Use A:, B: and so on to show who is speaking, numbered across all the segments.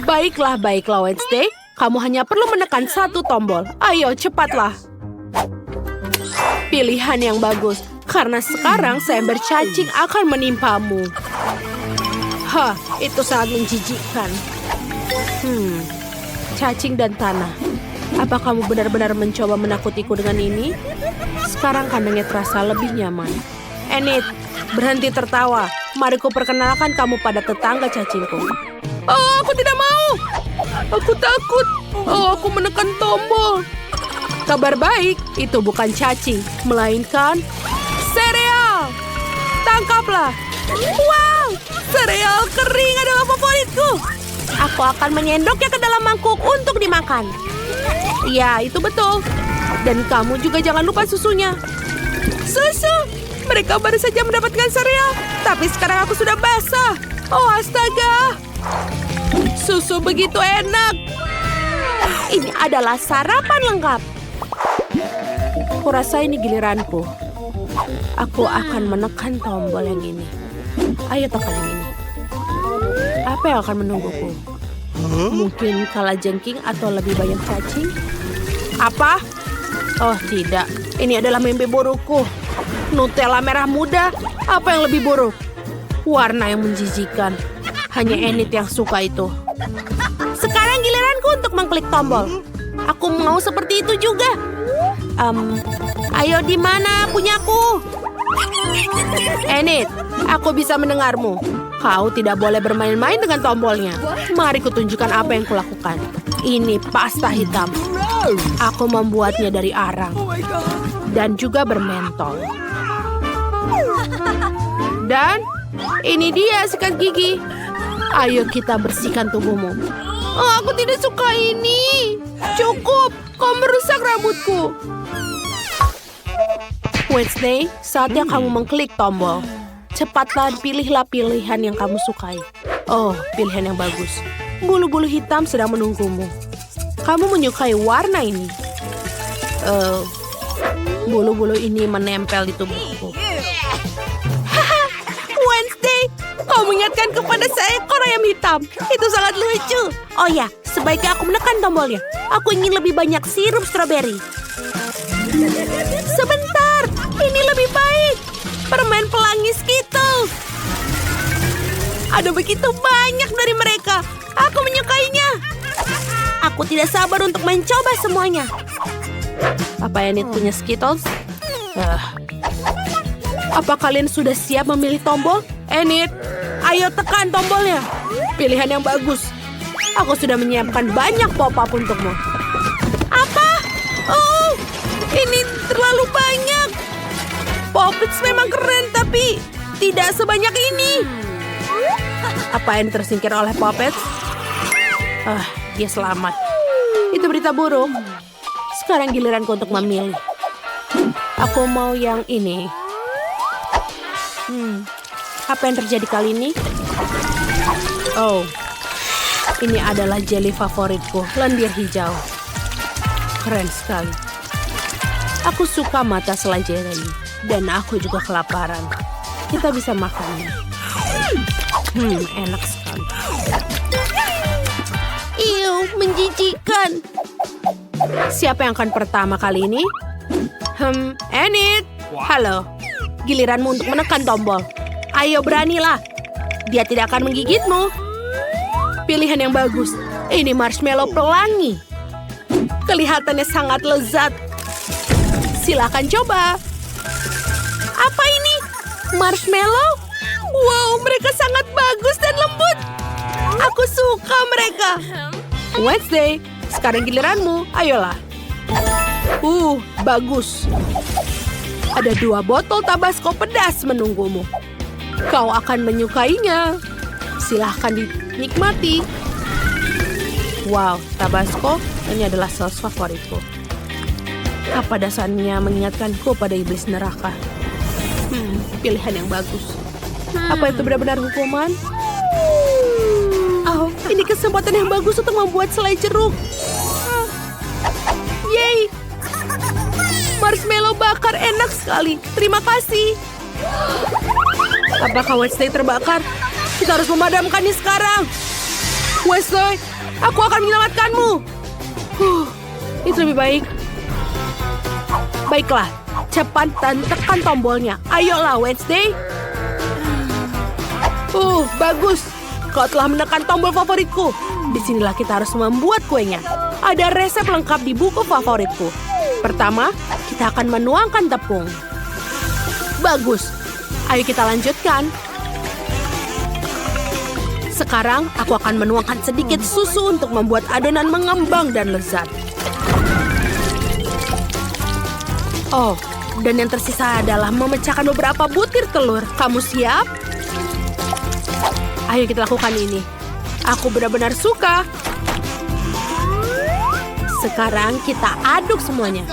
A: Baiklah, Wednesday. Kamu hanya perlu menekan satu tombol. Ayo, cepatlah. Pilihan yang bagus. Karena sekarang seember cacing akan menimpamu. Hah, itu sangat menjijikkan. Cacing dan tanah. Apa kamu benar-benar mencoba menakutiku dengan ini? Sekarang kandangnya terasa lebih nyaman. Enid, berhenti tertawa. Mari ku perkenalkan kamu pada tetangga cacingku. Oh, aku tidak mau. Aku takut. Oh, aku menekan tombol. Kabar baik, itu bukan cacing, melainkan sereal. Tangkaplah. Wow, sereal kering adalah favoritku. Aku akan menyendoknya ke dalam mangkuk untuk dimakan. Ya, itu betul. Dan kamu juga jangan lupa susunya. Susu! Mereka baru saja mendapatkan sereal, tapi sekarang aku sudah basah. Oh, astaga. Susu begitu enak. Ini adalah sarapan lengkap. Kurasa ini giliranku. Aku akan menekan tombol yang ini. Ayo tekan yang ini. Apa yang akan menungguku? Mungkin kalajengking atau lebih banyak cacing? Apa? Oh tidak, ini adalah mimpi burukku. Nutella merah muda, apa yang lebih buruk? Warna yang menjijikan. Hanya Enid yang suka itu. Sekarang giliranku untuk mengklik tombol. Aku mau seperti itu juga. Ayo di mana punyaku? Enid, aku bisa mendengarmu. Kau tidak boleh bermain-main dengan tombolnya. Mari kutunjukkan apa yang kulakukan. Ini pasta hitam. Aku membuatnya dari arang. Dan juga bermentol. Dan ini dia sikat gigi. Ayo kita bersihkan tubuhmu. Oh, aku tidak suka ini. Cukup, kau merusak rambutku. Wednesday, saatnya kamu mengklik tombol. Cepatlah pilihlah pilihan yang kamu sukai. Oh, pilihan yang bagus. Bulu-bulu hitam sedang menunggumu. Kamu menyukai warna ini. Bulu-bulu ini menempel di tubuhku. Haha, Wednesday, kau mengingatkan kepada seekor ayam hitam. Itu sangat lucu. Oh ya, sebaiknya aku menekan tombolnya. Aku ingin lebih banyak sirup stroberi. Sebentar, ini lebih baik. Permen pelangi Skittles. Ada begitu banyak dari mereka. Aku menyukainya. Aku tidak sabar untuk mencoba semuanya. Apa Enid punya Skittles? Apa kalian sudah siap memilih tombol? Enid, ayo tekan tombolnya. Pilihan yang bagus. Aku sudah menyiapkan banyak pop-up untukmu. Apa? Oh, ini terlalu banyak. Poppets memang keren, tapi tidak sebanyak ini. Apa yang tersingkir oleh Poppets? Dia selamat. Itu berita buruk. Sekarang giliranku untuk memilih. Aku mau yang ini. Apa yang terjadi kali ini? Oh, ini adalah jelly favoritku, lendir hijau. Keren sekali. Aku suka mata selai jelly. Dan aku juga kelaparan. Kita bisa makannya. Enak sekali. Iu, menjijikan. Siapa yang akan pertama kali ini? Enid. Halo. Giliranmu untuk menekan tombol. Ayo beranilah. Dia tidak akan menggigitmu. Pilihan yang bagus. Ini marshmallow pelangi. Kelihatannya sangat lezat. Silakan coba. Apa ini? Marshmallow? Wow, mereka sangat bagus dan lembut. Aku suka mereka. Wednesday, sekarang giliranmu. Ayolah. Bagus. Ada 2 botol Tabasco pedas menunggumu. Kau akan menyukainya. Silahkan dinikmati. Wow, Tabasco ini adalah saus favoritku. Apa dasarnya mengingatkanku pada iblis neraka? Pilihan yang bagus. Apa itu benar-benar hukuman? Oh, ini kesempatan yang bagus untuk membuat selai jeruk. Yeay! Marshmallow bakar enak sekali. Terima kasih. Apakah Wednesday terbakar? Kita harus memadamkannya sekarang. Wednesday, aku akan menyelamatkanmu. Itu lebih baik. Baiklah, cepat dan tekan tombolnya. Ayolah, Wednesday. Bagus. Kau telah menekan tombol favoritku. Disinilah kita harus membuat kuenya. Ada resep lengkap di buku favoritku. Pertama, kita akan menuangkan tepung. Bagus. Ayo kita lanjutkan. Sekarang, aku akan menuangkan sedikit susu untuk membuat adonan mengembang dan lezat. Oh, dan yang tersisa adalah memecahkan beberapa butir telur. Kamu siap? Ayo kita lakukan ini. Aku benar-benar suka. Sekarang kita aduk semuanya.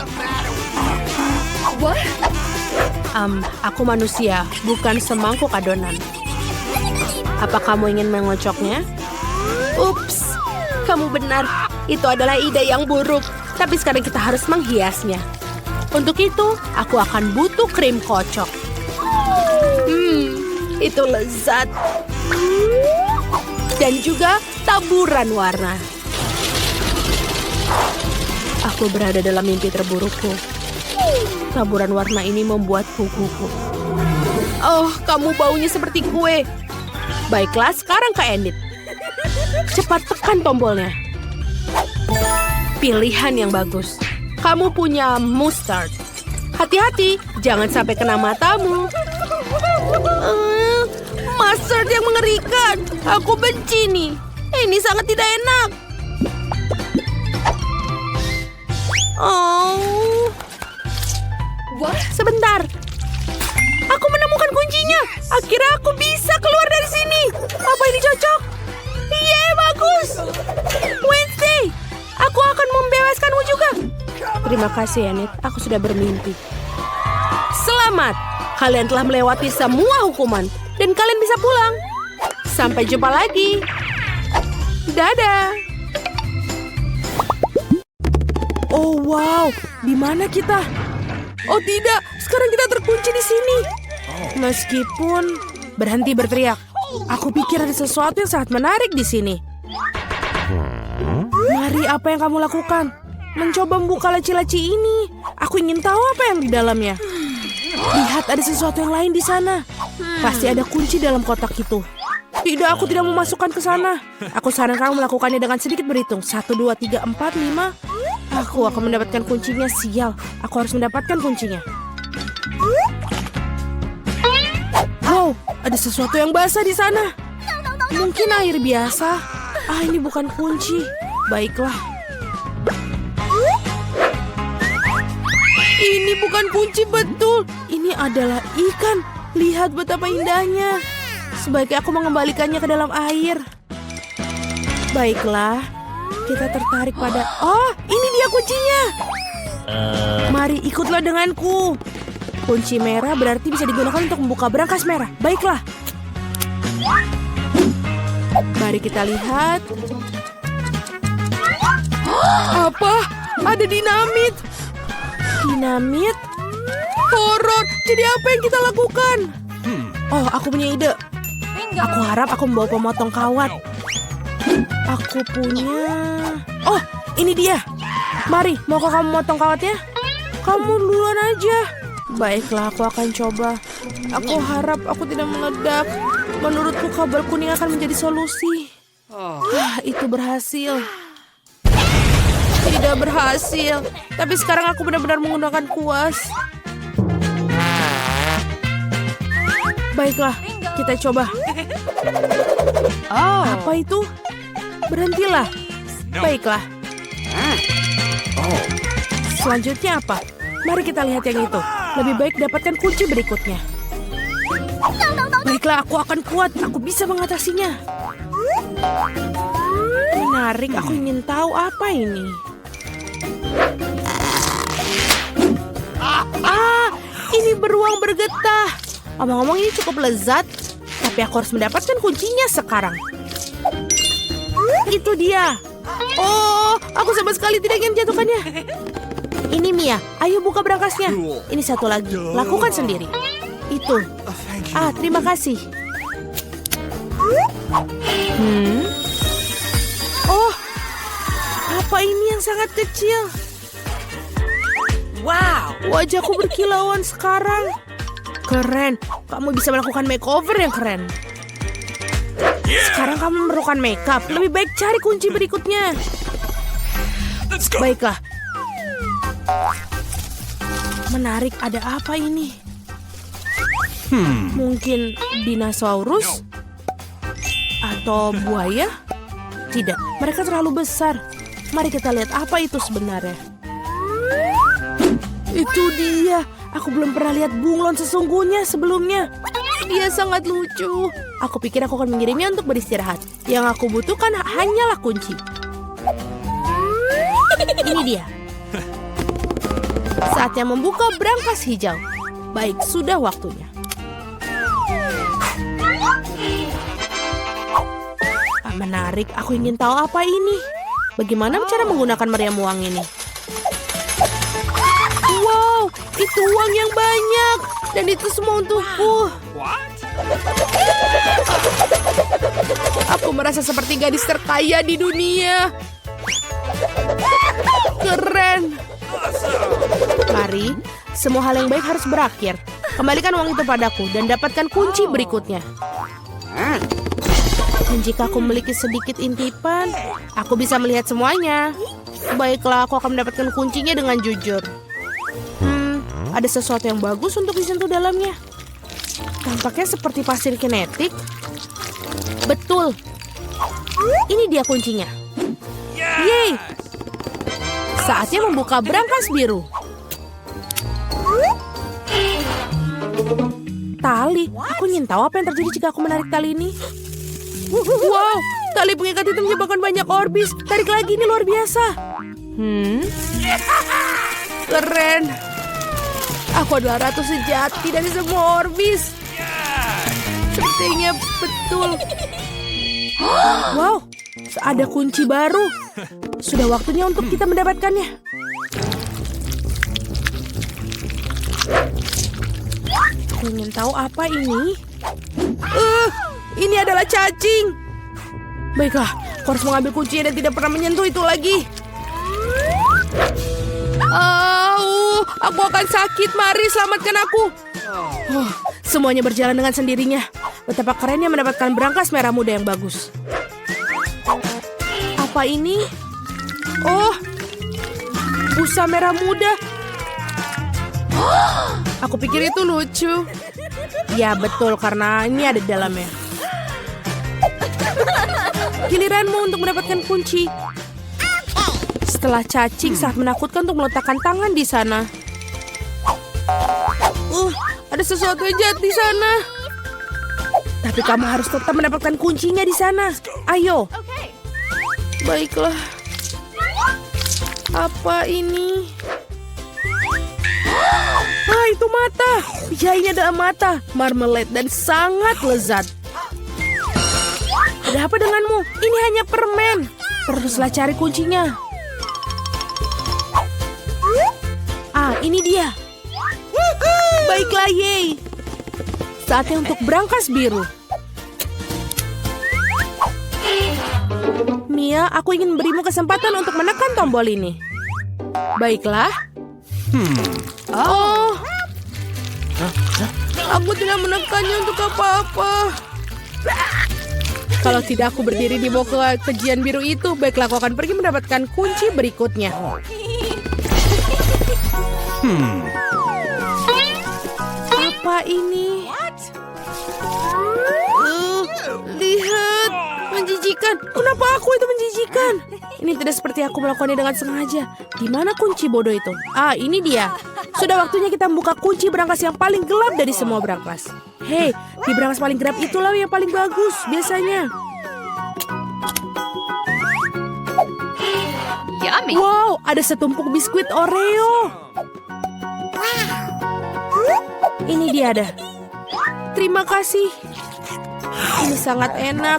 A: Aku manusia, bukan semangkuk adonan. Apa kamu ingin mengocoknya? Ups, kamu benar. Itu adalah ide yang buruk. Tapi sekarang kita harus menghiasnya. Untuk itu, aku akan butuh krim kocok. Itu lezat. Dan juga taburan warna. Aku berada dalam mimpi terburukku. Taburan warna ini membuatku gugup. Oh, kamu baunya seperti kue. Baiklah, sekarang Kak Enid. Cepat tekan tombolnya. Pilihan yang bagus. Kamu punya mustard. Hati-hati, jangan sampai kena matamu. Mustard yang mengerikan. Aku benci nih. Ini sangat tidak enak. Oh. Sebentar. Aku menemukan kuncinya. Akhirnya aku bisa keluar dari sini. Apa ini cocok? Yeay, bagus. Wednesday, aku akan membebaskanmu juga. Terima kasih, Enid. Aku sudah bermimpi. Selamat. Kalian telah melewati semua hukuman. Dan kalian bisa pulang. Sampai jumpa lagi. Dadah. Oh, wow. Di mana kita? Oh, tidak. Sekarang kita terkunci di sini. Meskipun berhenti berteriak. Aku pikir ada sesuatu yang sangat menarik di sini. Mari, apa yang kamu lakukan? Mencoba membuka laci-laci ini. Aku ingin tahu apa yang di dalamnya. Lihat, ada sesuatu yang lain di sana. Pasti ada kunci dalam kotak itu. Tidak, aku tidak memasukkan ke sana. Aku sarankan kamu melakukannya dengan sedikit berhitung. 1, 2, 3, 4, 5. Aku akan mendapatkan kuncinya. Sial, aku harus mendapatkan kuncinya. Wow, ada sesuatu yang basah di sana. Mungkin air biasa. Ini bukan kunci. Baiklah. Ini bukan kunci betul. Ini adalah ikan. Lihat betapa indahnya. Sebaiknya aku mengembalikannya ke dalam air. Baiklah. Kita tertarik pada... Oh, ini dia kuncinya. Mari ikutlah denganku. Kunci merah berarti bisa digunakan untuk membuka brankas merah. Baiklah. Mari kita lihat. Apa? Ada dinamit. Dinamit? Horor. Jadi apa yang kita lakukan? Oh, aku punya ide. Aku harap aku membawa pemotong kawat. Aku punya... Oh, ini dia. Mari, maukah kamu motong kawatnya? Kamu duluan aja. Baiklah, aku akan coba. Aku harap aku tidak meledak. Menurutku kabel kuning akan menjadi solusi. Itu berhasil. Tidak berhasil. Tapi sekarang aku benar-benar menggunakan kuas. Baiklah, kita coba. Apa itu? Berhentilah. Baiklah. Selanjutnya apa? Mari kita lihat yang itu. Lebih baik dapatkan kunci berikutnya. Baiklah, aku akan kuat. Aku bisa mengatasinya. Menarik, aku ingin tahu apa ini. Ini beruang bergetah. Omong-omong ini cukup lezat. Tapi aku harus mendapatkan kuncinya sekarang. Itu dia. Oh, aku sama sekali tidak ingin jatuhkannya. Ini Mia, ayo buka brankasnya. Ini satu lagi, lakukan sendiri. Itu. Terima kasih. Apa ini yang sangat kecil? Wow, wajahku berkilauan sekarang. Keren, kamu bisa melakukan makeover yang keren. Sekarang kamu memerlukan makeup. Lebih baik cari kunci berikutnya. Baiklah. Menarik, ada apa ini? Mungkin dinosaurus? Atau buaya? Tidak, mereka terlalu besar. Mari kita lihat apa itu sebenarnya. Itu dia. Aku belum pernah lihat bunglon sesungguhnya sebelumnya. Dia sangat lucu. Aku pikir aku akan mengirimnya untuk beristirahat. Yang aku butuhkan hanyalah kunci. Ini dia. Saatnya membuka brankas hijau. Baik, sudah waktunya. Menarik, aku ingin tahu apa ini. Bagaimana cara menggunakan meriam uang ini? Wow, itu uang yang banyak. Dan itu semua untukku. Aku merasa seperti gadis terkaya di dunia. Keren. Mari, semua hal yang baik harus berakhir. Kembalikan uang itu padaku dan dapatkan kunci berikutnya. Dan jika aku memiliki sedikit intipan, aku bisa melihat semuanya. Baiklah, aku akan mendapatkan kuncinya dengan jujur. Ada sesuatu yang bagus untuk disentuh dalamnya. Tampaknya seperti pasir kinetik. Betul. Ini dia kuncinya. Yeay! Saatnya membuka brankas biru. Tali. Aku ingin tahu apa yang terjadi jika aku menarik tali ini. Wow, tali pengikat itu menyebabkan banyak orbis. Tarik lagi, ini luar biasa. Keren. Aku adalah ratu sejati dari semua orbis. Sepertinya betul. Wow, ada kunci baru. Sudah waktunya untuk kita mendapatkannya. Aku ingin tahu apa ini. Ini adalah cacing. Baiklah, aku harus mengambil kuncinya dan tidak pernah menyentuh itu lagi. Aku akan sakit. Mari selamatkan aku. Semuanya berjalan dengan sendirinya. Betapa kerennya mendapatkan brankas merah muda yang bagus. Apa ini? Oh, busa merah muda. Aku pikir itu lucu. Ya betul, karena ini ada di dalamnya. Giliranmu untuk mendapatkan kunci. Setelah cacing sangat menakutkan untuk meletakkan tangan di sana. Ada sesuatu yang jahat di sana. Tapi kamu harus tetap mendapatkan kuncinya di sana. Ayo. Baiklah. Apa ini? Itu mata. Ya, ini adalah mata. Marmalade dan sangat lezat. Ada apa denganmu? Ini hanya permen. Teruslah cari kuncinya. Ini dia. Baiklah, yeay. Saatnya untuk brankas biru. Mia, aku ingin memberimu kesempatan untuk menekan tombol ini. Baiklah. Aku tidak menekannya untuk apa-apa. Kalau tidak aku berdiri di bawah kejian biru itu, baiklah aku akan pergi mendapatkan kunci berikutnya. Apa ini? Lihat, menjijikan. Kenapa aku itu menjijikan? Ini tidak seperti aku melakukannya dengan sengaja. Di mana kunci bodoh itu? Ini dia. Sudah waktunya kita membuka kunci brankas yang paling gelap dari semua brankas. Hei, di brankas paling gelap itulah yang paling bagus biasanya.
B: Yummy.
A: Wow, ada setumpuk biskuit Oreo. Ini dia ada. Terima kasih. Ini sangat enak.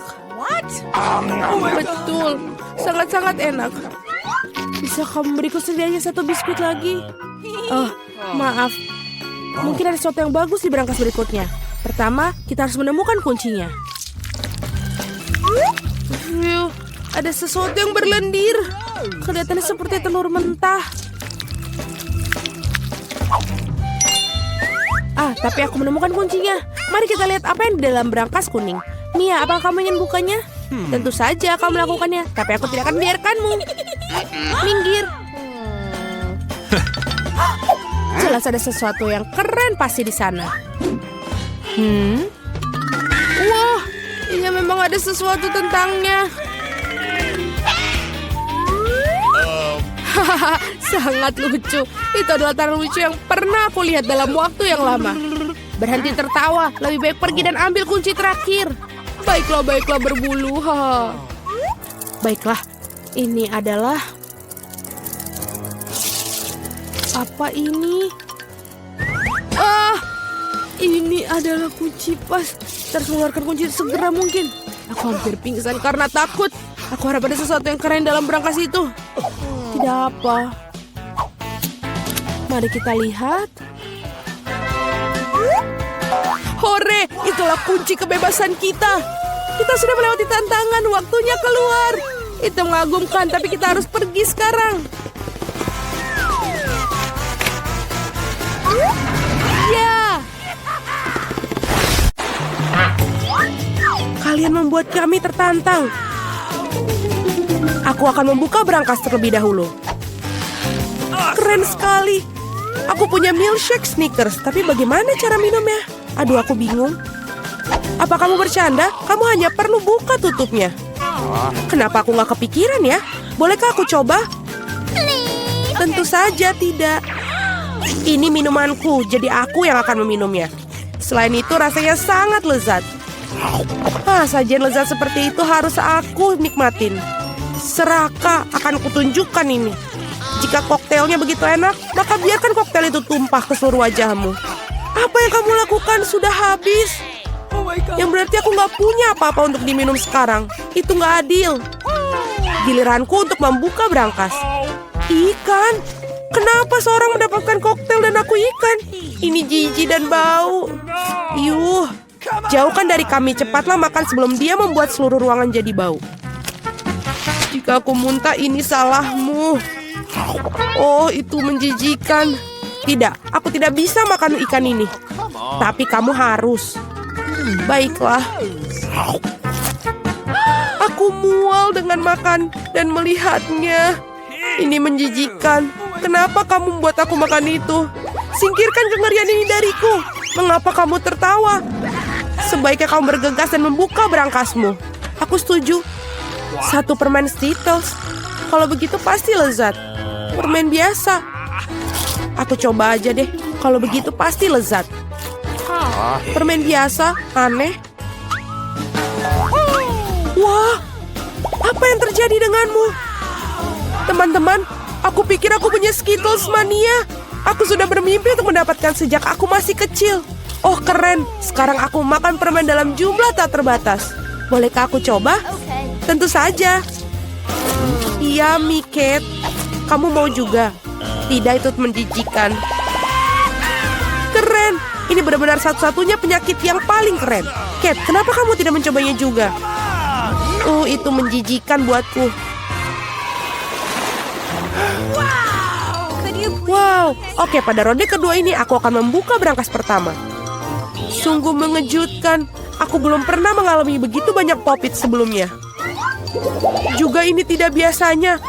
A: Betul, sangat-sangat enak. Bisa kamu beriku setidaknya satu biskuit lagi? Maaf. Mungkin ada sesuatu yang bagus di brankas berikutnya. Pertama, kita harus menemukan kuncinya. Ada sesuatu yang berlendir. Kelihatannya seperti telur mentah. Tapi aku menemukan kuncinya. Mari kita lihat apa yang di dalam berangkas kuning. Mia, apa kamu ingin bukanya? Tentu saja kamu melakukannya, tapi aku tidak akan biarkanmu. Minggir. Jelas ada sesuatu yang keren pasti di sana. Wah, ini memang ada sesuatu tentangnya. Hahaha, sangat lucu. Itu adalah tanda lucu yang pernah aku lihat dalam waktu yang lama. Berhenti tertawa, lebih baik pergi dan ambil kunci terakhir. Baiklah berbulu. Baiklah, ini adalah... Apa ini? Ini adalah kunci pas. Terus mengeluarkan kunci segera mungkin. Aku hampir pingsan karena takut. Aku harap ada sesuatu yang keren dalam berangkas itu. Tidak apa. Mari kita lihat. Hore, itulah kunci kebebasan kita. Kita sudah melewati tantangan, waktunya keluar. Itu mengagumkan, tapi kita harus pergi sekarang. Ya. Kalian membuat kami tertantang. Aku akan membuka berangkas terlebih dahulu. Keren sekali. Aku punya milkshake Snickers, tapi bagaimana cara minumnya? Aduh, aku bingung. Apa kamu bercanda? Kamu hanya perlu buka tutupnya. Kenapa aku nggak kepikiran ya? Bolehkah aku coba? Tentu saja tidak. Ini minumanku, jadi aku yang akan meminumnya. Selain itu rasanya sangat lezat. Sajian lezat seperti itu harus aku nikmatin. Seraka akan kutunjukkan ini. Jika koktailnya begitu enak, maka biarkan koktail itu tumpah ke seluruh wajahmu. Apa yang kamu lakukan sudah habis. Yang berarti aku nggak punya apa-apa untuk diminum sekarang. Itu nggak adil. Giliranku untuk membuka berangkas. Ikan? Kenapa seorang mendapatkan koktail dan aku ikan? Ini jijik dan bau. Yuh, jauhkan dari kami. Cepatlah makan sebelum dia membuat seluruh ruangan jadi bau. Jika aku muntah, ini salahmu. Oh, itu menjijikan. Tidak, aku tidak bisa makan ikan ini. Tapi kamu harus. Baiklah. Aku mual dengan makan dan melihatnya. Ini menjijikan. Kenapa kamu membuat aku makan itu? Singkirkan kengerian ini dariku. Mengapa kamu tertawa? Sebaiknya kamu bergegas dan membuka berangkasmu. Aku setuju. 1 permen Skittles. Kalau begitu pasti lezat. Permen biasa. Aku coba aja deh. Kalau begitu pasti lezat. Permen biasa, aneh. Wah, apa yang terjadi denganmu? Teman-teman, aku pikir aku punya Skittles mania. Aku sudah bermimpi untuk mendapatkan sejak aku masih kecil. Oh, keren. Sekarang aku makan permen dalam jumlah tak terbatas. Bolehkah aku coba? Tentu saja. Iya, Miket. Kamu mau juga? Tidak, itu menjijikan. Keren. Ini benar-benar satu-satunya penyakit yang paling keren. Cat, kenapa kamu tidak mencobanya juga? Itu menjijikan buatku. Wow. Oke, pada ronde kedua ini aku akan membuka berangkas pertama. Sungguh mengejutkan. Aku belum pernah mengalami begitu banyak popit sebelumnya. Juga ini tidak biasanya.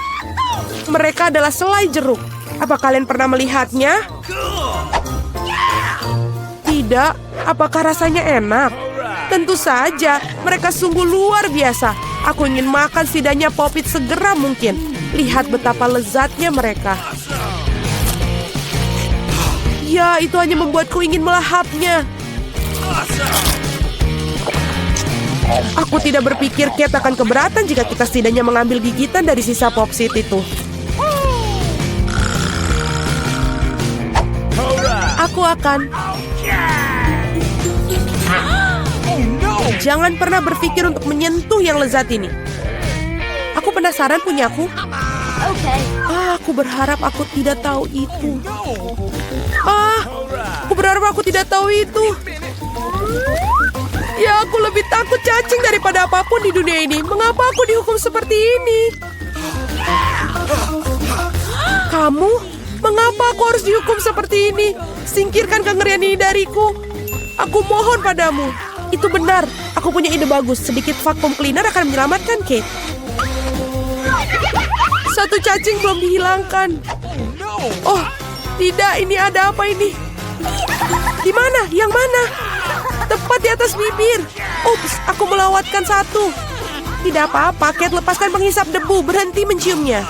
A: Mereka adalah selai jeruk. Apa kalian pernah melihatnya? Tidak. Apakah rasanya enak? Tentu saja. Mereka sungguh luar biasa. Aku ingin makan setidaknya popit segera mungkin. Lihat betapa lezatnya mereka. Ya, itu hanya membuatku ingin melahapnya. Aku tidak berpikir Cat akan keberatan jika kita setidaknya mengambil gigitan dari sisa popsit itu. Aku akan... Jangan pernah berpikir untuk menyentuh yang lezat ini. Aku penasaran punyaku. Aku berharap aku tidak tahu itu. Aku berharap aku tidak tahu itu. Ya, aku lebih takut cacing daripada apapun di dunia ini. Mengapa aku dihukum seperti ini? Kamu? Mengapa aku harus dihukum seperti ini? Singkirkan kengerian ini dariku. Aku mohon padamu. Itu benar. Aku punya ide bagus. Sedikit vacuum cleaner akan menyelamatkan Kate. Satu cacing belum dihilangkan. Oh, tidak. Ini ada apa ini? Di mana? Yang mana? Tepat di atas bibir. Ups, aku melewatkan satu. Tidak apa-apa, Kate, lepaskan penghisap debu. Berhenti menciumnya.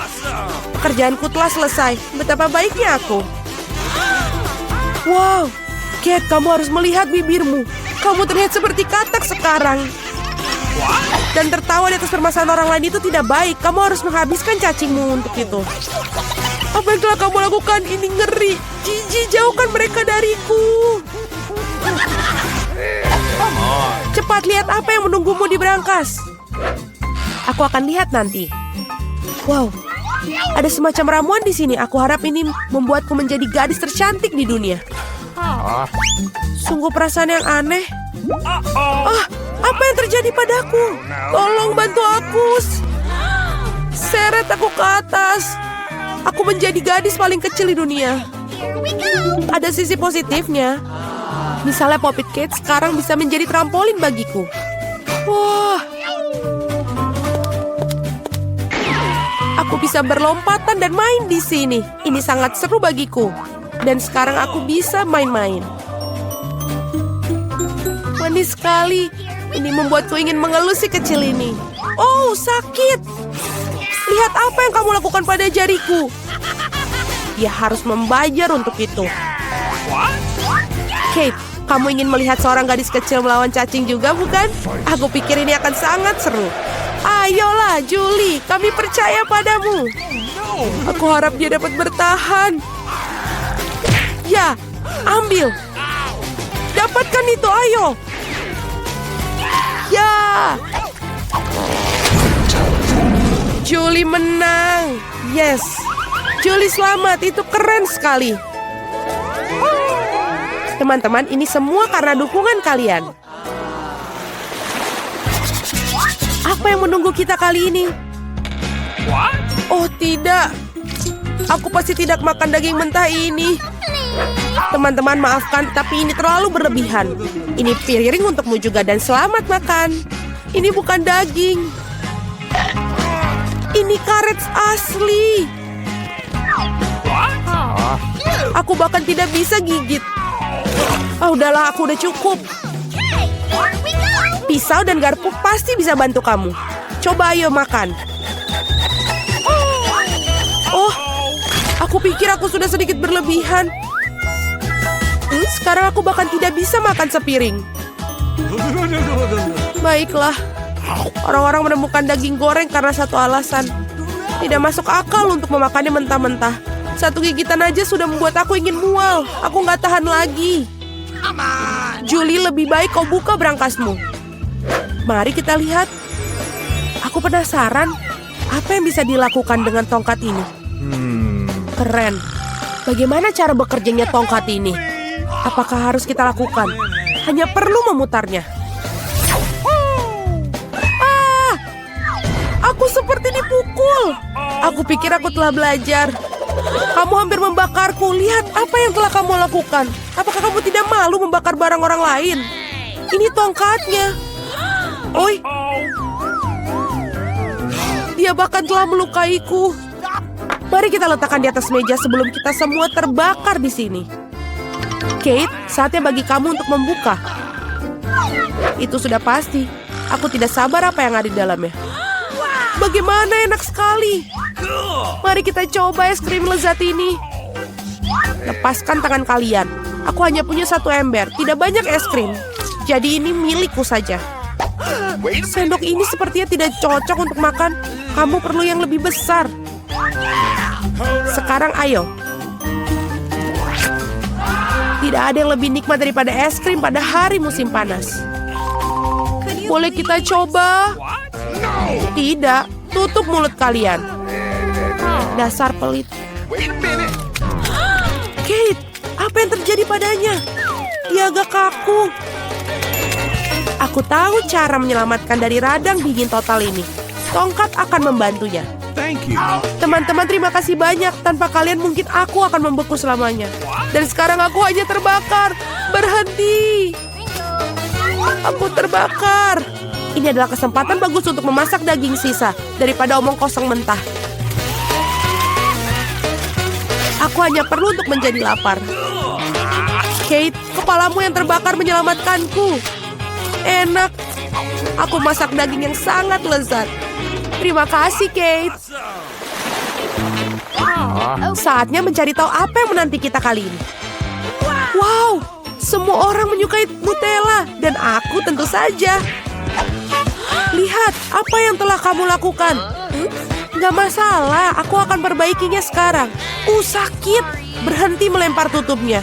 A: Pekerjaanku telah selesai. Betapa baiknya aku. Wow, Kate, kamu harus melihat bibirmu. Kamu terlihat seperti katak sekarang. Dan tertawa di atas permasalahan orang lain itu tidak baik. Kamu harus menghabiskan cacingmu untuk itu. Apa yang telah kamu lakukan? Ini ngeri. Jijik, jauhkan mereka dariku. Cepat lihat apa yang menunggumu di berangkas. Aku akan lihat nanti. Wow, ada semacam ramuan di sini. Aku harap ini membuatku menjadi gadis tercantik di dunia. Sungguh perasaan yang aneh. Ah, apa yang terjadi padaku? Tolong bantu aku. Seret aku ke atas. Aku menjadi gadis paling kecil di dunia. Ada sisi positifnya. Misalnya Poppet Kate sekarang bisa menjadi trampolin bagiku. Wah. Aku bisa berlompatan dan main di sini. Ini sangat seru bagiku. Dan sekarang aku bisa main-main. Manis sekali. Ini membuatku ingin mengelus si kecil ini. Oh, sakit. Lihat apa yang kamu lakukan pada jariku. Dia harus membayar untuk itu. Kate, kamu ingin melihat seorang gadis kecil melawan cacing juga, bukan? Aku pikir ini akan sangat seru. Ayolah, Julie, kami percaya padamu. Aku harap dia dapat bertahan. Ya, ambil. Dapatkan itu, ayo. Ya. Julie menang. Yes. Julie selamat, itu keren sekali. Teman-teman, ini semua karena dukungan kalian. Apa yang menunggu kita kali ini? Oh tidak. Aku pasti tidak makan daging mentah ini. Teman-teman, maafkan, tapi ini terlalu berlebihan. Ini piring untukmu juga dan selamat makan. Ini bukan daging. Ini karet asli. Aku bahkan tidak bisa gigit. Oh, udahlah, aku udah cukup. Pisau dan garpu pasti bisa bantu kamu. Coba ayo makan. Oh, aku pikir aku sudah sedikit berlebihan. Sekarang aku bahkan tidak bisa makan sepiring. Baiklah. Orang-orang menemukan daging goreng karena satu alasan. Tidak masuk akal untuk memakannya mentah-mentah. Satu gigitan aja sudah membuat aku ingin mual. Aku nggak tahan lagi. Julie, lebih baik kau buka berangkasmu. Mari kita lihat. Aku penasaran. Apa yang bisa dilakukan dengan tongkat ini? Keren. Bagaimana cara bekerjanya tongkat ini? Apakah harus kita lakukan? Hanya perlu memutarnya. Ah! Aku seperti dipukul. Aku pikir aku telah belajar. Kamu hampir membakarku. Lihat apa yang telah kamu lakukan. Apakah kamu tidak malu membakar barang orang lain? Ini tongkatnya. Oi. Dia bahkan telah melukaiku. Mari kita letakkan di atas meja sebelum kita semua terbakar di sini. Kate, saatnya bagi kamu untuk membuka. Itu sudah pasti. Aku tidak sabar apa yang ada di dalamnya. Bagaimana enak sekali. Mari kita coba es krim lezat ini. Lepaskan tangan kalian. Aku hanya punya satu ember. Tidak banyak es krim. Jadi ini milikku saja. Sendok ini sepertinya tidak cocok untuk makan. Kamu perlu yang lebih besar. Sekarang ayo. Tidak ada yang lebih nikmat daripada es krim pada hari musim panas. Boleh kita coba? Tidak, tutup mulut kalian. Dasar pelit. Kate, apa yang terjadi padanya? Dia agak kaku. Aku Aku tahu cara menyelamatkan dari radang dingin total ini. Tongkat akan membantunya.
B: Thank you.
A: Teman-teman, terima kasih banyak. Tanpa kalian mungkin aku akan membeku selamanya. Dan sekarang aku hanya terbakar. Berhenti. Aku terbakar. Ini adalah kesempatan bagus untuk memasak daging sisa daripada omong kosong mentah. Aku hanya perlu untuk menjadi lapar. Kate, kepalamu yang terbakar menyelamatkanku. Enak. Aku masak daging yang sangat lezat. Terima kasih, Kate. Saatnya mencari tahu apa yang menanti kita kali ini. Wow, semua orang menyukai Nutella. Dan aku tentu saja. Lihat, apa yang telah kamu lakukan? Gak masalah, aku akan perbaikinya sekarang. Sakit. Berhenti melempar tutupnya.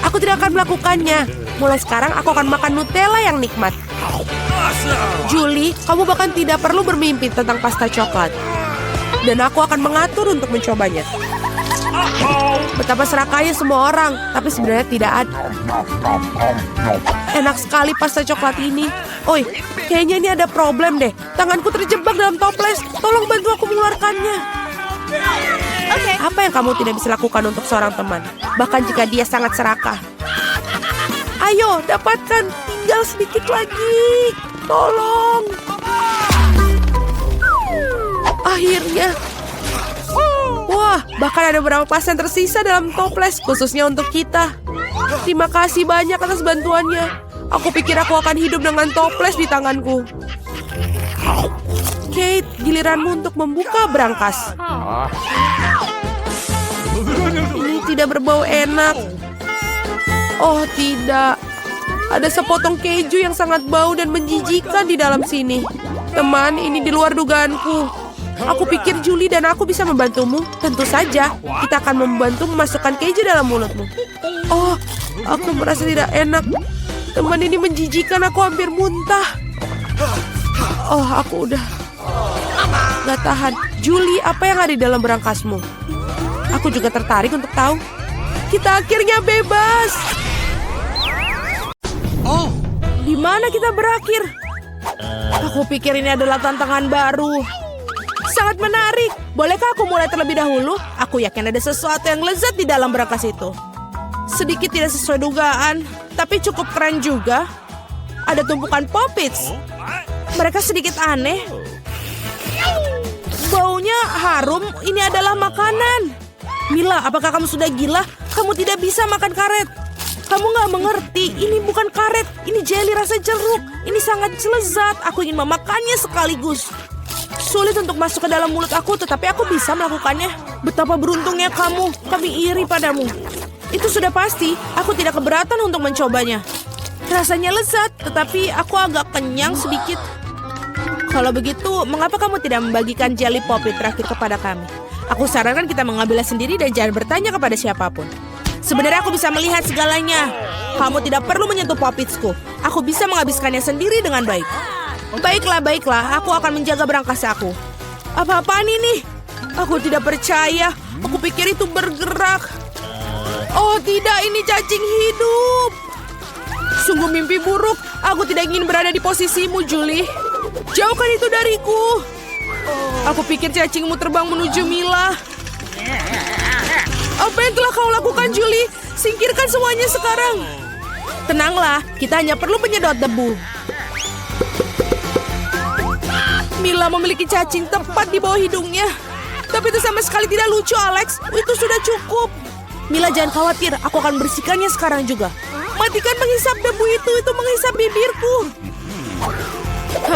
A: Aku tidak akan melakukannya. Mulai sekarang aku akan makan Nutella yang nikmat. Julie, kamu bahkan tidak perlu bermimpi tentang pasta coklat. Dan aku akan mengatur untuk mencobanya. Betapa serakahnya semua orang, tapi sebenarnya tidak ada. Enak sekali pasta coklat ini. Oi, kayaknya ini ada problem deh. Tanganku terjebak dalam toples. Tolong bantu aku mengeluarkannya. Apa yang kamu tidak bisa lakukan untuk seorang teman? Bahkan jika dia sangat serakah. Ayo, dapatkan. Tinggal sedikit lagi. Tolong. Akhirnya. Wah, bahkan ada beberapa pasta yang tersisa dalam toples, khususnya untuk kita. Terima kasih banyak atas bantuannya. Aku pikir aku akan hidup dengan toples di tanganku. Kate, giliranmu untuk membuka berangkas. Ini tidak berbau enak. Oh tidak. Ada sepotong keju yang sangat bau dan menjijikan di dalam sini. Teman, ini di luar dugaanku. Aku pikir Julie dan aku bisa membantumu. Tentu saja, kita akan membantu memasukkan keju dalam mulutmu. Oh, aku merasa tidak enak. Teman, ini menjijikan, aku hampir muntah. Oh, aku udah gak tahan. Julie, apa yang ada di dalam berangkasmu? Aku juga tertarik untuk tahu. Kita akhirnya bebas.
B: Oh,
A: di mana kita berakhir? Aku pikir ini adalah tantangan baru. Sangat menarik. Bolehkah aku mulai terlebih dahulu? Aku yakin ada sesuatu yang lezat di dalam berangkas itu. Sedikit tidak sesuai dugaan, tapi cukup keren juga. Ada tumpukan Poppits. Mereka sedikit aneh. Baunya harum. Ini adalah makanan. Mila, apakah kamu sudah gila? Kamu tidak bisa makan karet. Kamu nggak mengerti. Ini bukan karet. Ini jelly rasa jeruk. Ini sangat lezat. Aku ingin memakannya sekaligus. Sulit untuk masuk ke dalam mulut aku, tetapi aku bisa melakukannya. Betapa beruntungnya kamu. Kami iri padamu. Itu sudah pasti. Aku tidak keberatan untuk mencobanya. Rasanya lezat, tetapi aku agak kenyang sedikit. Kalau begitu, mengapa kamu tidak membagikan jelly poppy terakhir kepada kami? Aku sarankan kita mengambilnya sendiri dan jangan bertanya kepada siapapun. Sebenarnya aku bisa melihat segalanya. Kamu tidak perlu menyentuh Poppitsku. Aku bisa menghabiskannya sendiri dengan baik. Baiklah. Aku akan menjaga berangkas aku. Apa-apaan ini? Aku tidak percaya. Aku pikir itu bergerak. Oh tidak, ini cacing hidup. Sungguh mimpi buruk. Aku tidak ingin berada di posisimu, Julie. Jauhkan itu dariku. Aku pikir cacingmu terbang menuju Mila. Apa yang telah kau lakukan, Julie? Singkirkan semuanya sekarang. Tenanglah, kita hanya perlu penyedot debu. Mila memiliki cacing tepat di bawah hidungnya. Tapi itu sama sekali tidak lucu, Alex. Itu sudah cukup. Mila, jangan khawatir. Aku akan bersihkannya sekarang juga. Matikan menghisap debu itu menghisap bibirku.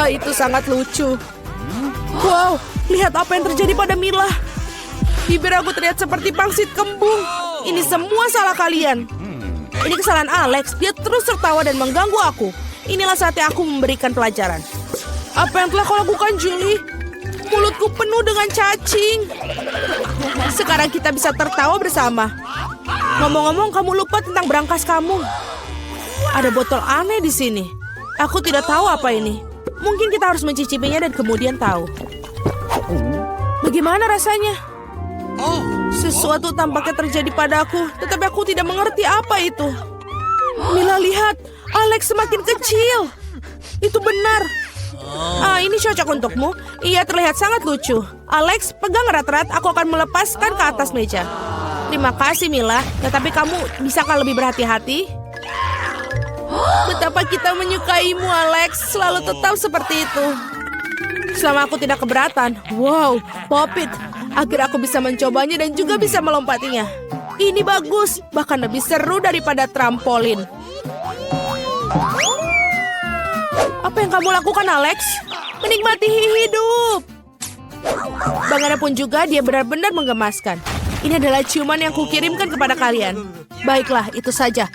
A: Itu sangat lucu. Wow, lihat apa yang terjadi pada Mila. Bibir aku terlihat seperti pangsit kembung. Ini semua salah kalian. Ini kesalahan Alex. Dia terus tertawa dan mengganggu aku. Inilah saatnya aku memberikan pelajaran. Apa yang telah kau lakukan, Julie? Mulutku penuh dengan cacing. Sekarang kita bisa tertawa bersama. Ngomong-ngomong, kamu lupa tentang berangkas kamu. Ada botol aneh di sini. Aku tidak tahu apa ini. Mungkin kita harus mencicipinya dan kemudian tahu. Bagaimana rasanya? Sesuatu tampaknya terjadi padaku, tetapi aku tidak mengerti apa itu. Mila, lihat. Alex semakin kecil. Itu benar. Ini cocok untukmu. Ia terlihat sangat lucu. Alex, pegang erat-erat. Aku akan melepaskan ke atas meja. Terima kasih, Mila. Tetapi kamu bisakah lebih berhati-hati? Betapa kita menyukaimu, Alex. Selalu tetap seperti itu. Selama aku tidak keberatan. Wow, Pop It. Akhirnya aku bisa mencobanya dan juga bisa melompatinya. Ini bagus. Bahkan lebih seru daripada trampolin. Apa yang kamu lakukan, Alex? Menikmati hidup. Bagaimanapun juga, dia benar-benar menggemaskan. Ini adalah ciuman yang kukirimkan kepada kalian. Baiklah, itu saja.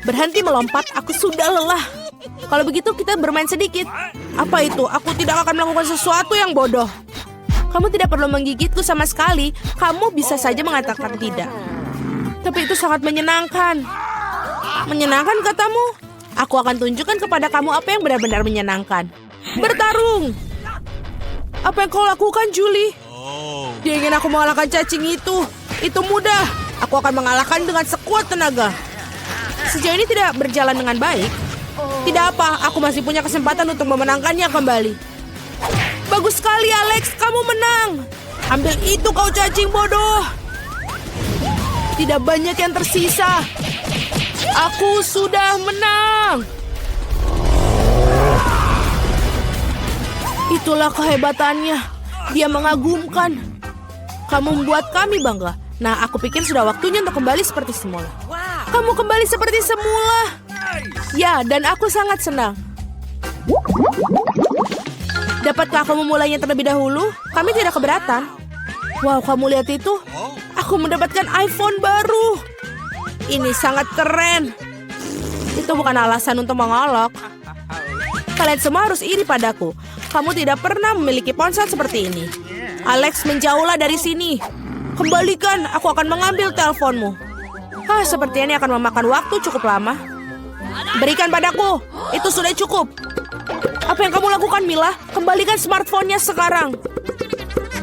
A: Berhenti melompat, aku sudah lelah. Kalau begitu, kita bermain sedikit. Apa itu? Aku tidak akan melakukan sesuatu yang bodoh. Kamu tidak perlu menggigitku sama sekali. Kamu bisa saja mengatakan tidak. Tapi itu sangat menyenangkan. Menyenangkan katamu? Aku akan tunjukkan kepada kamu apa yang benar-benar menyenangkan. Bertarung! Apa yang kau lakukan, Julie? Dia ingin aku mengalahkan cacing itu. Itu mudah. Aku akan mengalahkan dengan sekuat tenaga. Sejauh ini tidak berjalan dengan baik. Tidak apa, aku masih punya kesempatan untuk memenangkannya kembali. Bagus sekali, Alex. Kamu menang. Ambil itu, kau cacing bodoh. Tidak banyak yang tersisa. Aku sudah menang. Itulah kehebatannya. Dia mengagumkan. Kamu membuat kami bangga. Nah, aku pikir sudah waktunya untuk kembali seperti semula. Kamu kembali seperti semula. Ya, dan aku sangat senang. Dapatkah kamu memulainya terlebih dahulu? Kami tidak keberatan. Wow, kamu lihat itu? Aku mendapatkan iPhone baru. Ini sangat keren. Itu bukan alasan untuk mengolok. Kalian semua harus iri padaku. Kamu tidak pernah memiliki ponsel seperti ini. Alex, menjauhlah dari sini. Kembalikan, aku akan mengambil teleponmu. Seperti ini akan memakan waktu cukup lama. Berikan padaku. Itu sudah cukup. Apa yang kamu lakukan, Mila? Kembalikan smartphone-nya sekarang.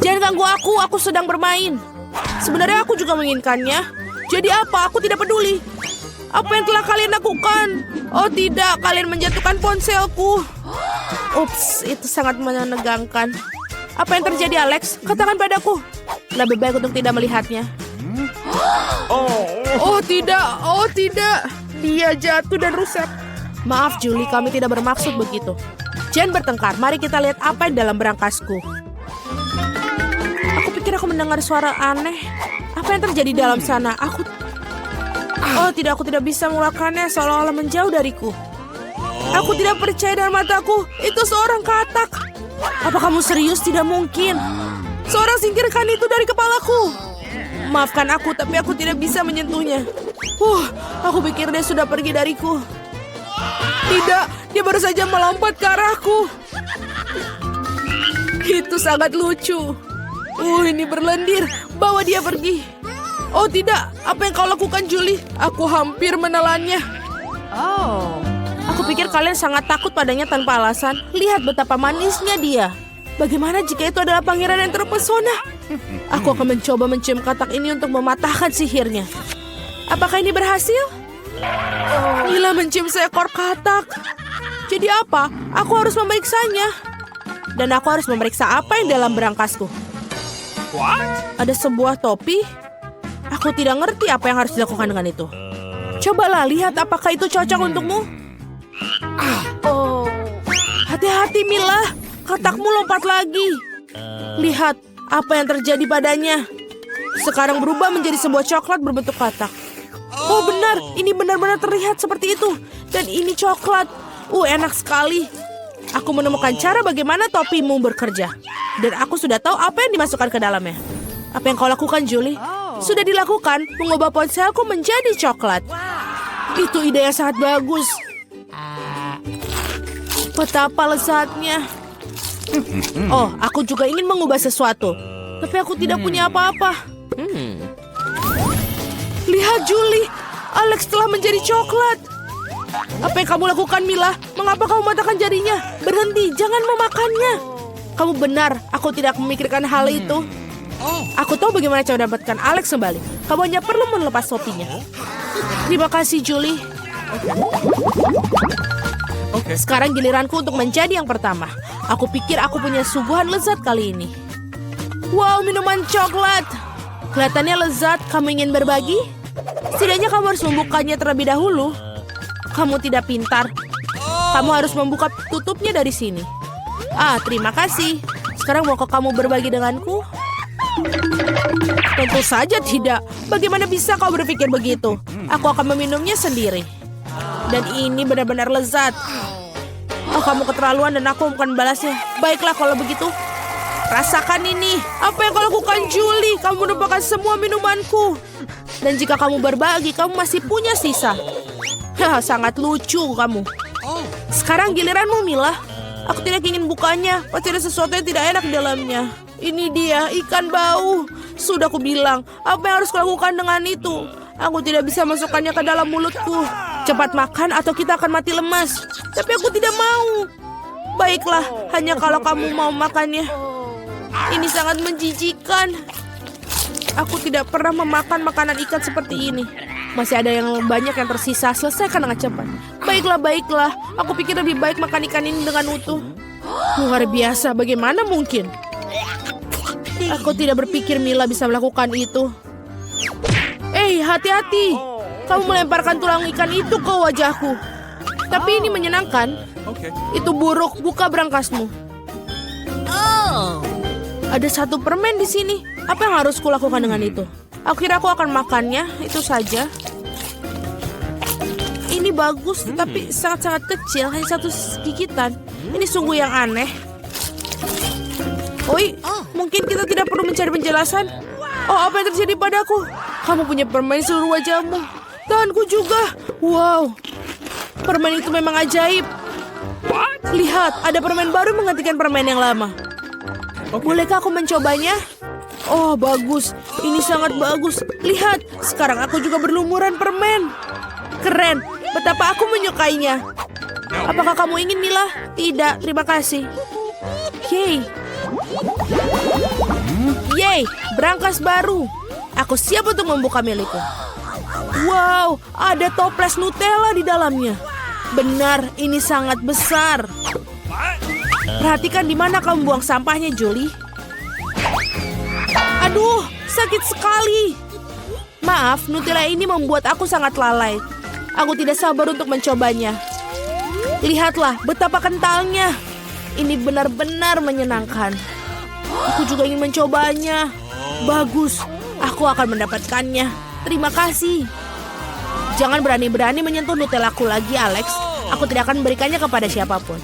A: Jangan ganggu aku sedang bermain. Sebenarnya aku juga menginginkannya. Jadi apa? Aku tidak peduli. Apa yang telah kalian lakukan? Oh tidak, kalian menjatuhkan ponselku. Ups, itu sangat menegangkan. Apa yang terjadi, Alex? Katakan padaku. Lebih baik untuk tidak melihatnya. Oh tidak. Dia jatuh dan rusak. Maaf, Julie, kami tidak bermaksud begitu. Jangan bertengkar, mari kita lihat apa yang dalam berangkasku. Aku pikir aku mendengar suara aneh. Apa yang terjadi dalam sana? Aku tidak bisa melakukannya, seolah-olah menjauh dariku. Aku tidak percaya dengan mataku. Itu seorang katak. Apa kamu serius? Tidak mungkin. Seorang singkirkan itu dari kepalaku. Maafkan aku, tapi aku tidak bisa menyentuhnya. Aku pikir dia sudah pergi dariku. Tidak, dia baru saja melompat ke arahku. Itu sangat lucu. Ini berlendir. Bawa dia pergi. Oh tidak, apa yang kau lakukan, Julie? Aku hampir menelannya. Aku pikir kalian sangat takut padanya tanpa alasan. Lihat betapa manisnya dia. Bagaimana jika itu adalah pangeran yang terpesona? Aku akan mencoba mencium katak ini untuk mematahkan sihirnya. Apakah ini berhasil? Mila mencium seekor katak. Jadi apa? Aku harus memeriksanya. Dan aku harus memeriksa apa yang dalam berangkasku. Ada sebuah topi. Aku tidak ngerti apa yang harus dilakukan dengan itu. Cobalah lihat apakah itu cocok untukmu. Hati-hati, Mila. Katakmu lompat lagi. Lihat apa yang terjadi padanya. Sekarang berubah menjadi sebuah coklat berbentuk katak. Oh benar, ini benar-benar terlihat seperti itu. Dan ini coklat. Enak sekali. Aku menemukan cara bagaimana topimu bekerja. Dan aku sudah tahu apa yang dimasukkan ke dalamnya. Apa yang kau lakukan, Julie? Sudah dilakukan, mengubah ponselku menjadi coklat. Itu ide yang sangat bagus. Betapa lezatnya. Aku juga ingin mengubah sesuatu. Tapi aku tidak punya apa-apa. Lihat, Julie. Alex telah menjadi coklat. Apa yang kamu lakukan, Mila? Mengapa kamu mematahkan jarinya? Berhenti, jangan memakannya. Kamu benar, aku tidak memikirkan hal itu. Aku tahu bagaimana cara mendapatkan Alex kembali. Kamu hanya perlu melepas topinya. Terima kasih, Julie. Sekarang giliranku untuk menjadi yang pertama. Aku pikir aku punya suguhan lezat kali ini. Wow, minuman coklat. Kelihatannya lezat. Kamu ingin berbagi? Setidaknya kamu harus membukanya terlebih dahulu. Kamu tidak pintar. Kamu harus membuka tutupnya dari sini. Terima kasih. Sekarang maukah kamu berbagi denganku? Tentu saja tidak. Bagaimana bisa kau berpikir begitu? Aku akan meminumnya sendiri. Dan ini benar-benar lezat. Kamu keterlaluan dan aku bukan balasnya. Baiklah kalau begitu. Rasakan ini. Apa yang kau lakukan, Julie? Kamu menumpahkan semua minumanku. Dan jika kamu berbagi, kamu masih punya sisa. Sangat lucu kamu. Sekarang giliranmu, Mila. Aku tidak ingin bukanya. Pasti ada sesuatu yang tidak enak di dalamnya. Ini dia, ikan bau. Sudah aku bilang, apa yang harus kulakukan dengan itu? Aku tidak bisa masukkannya ke dalam mulutku. Cepat makan atau kita akan mati lemas. Tapi aku tidak mau. Baiklah, hanya kalau kamu mau makannya. Ini sangat menjijikan. Aku tidak pernah memakan makanan ikan seperti ini. Masih ada yang banyak yang tersisa. Selesaikan dengan cepat. Baiklah. Aku pikir lebih baik makan ikan ini dengan utuh. Luar biasa, bagaimana mungkin? Aku tidak berpikir Mila bisa melakukan itu. Hati-hati. Kamu melemparkan tulang ikan itu ke wajahku. Tapi ini menyenangkan. Itu buruk, buka brangasmu. Ada satu permen di sini. Apa yang harus kulakukan dengan itu? Aku kira aku akan makannya, itu saja. Ini bagus, tapi sangat-sangat kecil, hanya satu gigitan. Ini sungguh yang aneh. Mungkin kita tidak perlu mencari penjelasan. Apa yang terjadi padaku? Kamu punya permen seluruh wajahmu. Tanganku juga. Wow, permen itu memang ajaib. Lihat, ada permen baru menggantikan permen yang lama. Bolehkah aku mencobanya? Bagus. Ini sangat bagus. Lihat, sekarang aku juga berlumuran permen. Keren. Betapa aku menyukainya. Apakah kamu ingin, Mila? Tidak, terima kasih. Yeay, brankas baru. Aku siap untuk membuka milikku. Wow, ada toples Nutella di dalamnya. Benar, ini sangat besar. Perhatikan di mana kamu buang sampahnya, Julie. Aduh, sakit sekali. Maaf, Nutella ini membuat aku sangat lalai. Aku tidak sabar untuk mencobanya. Lihatlah betapa kentalnya. Ini benar-benar menyenangkan. Aku juga ingin mencobanya. Bagus, aku akan mendapatkannya. Terima kasih. Jangan berani-berani menyentuh Nutellaku lagi, Alex. Aku tidak akan memberikannya kepada siapapun.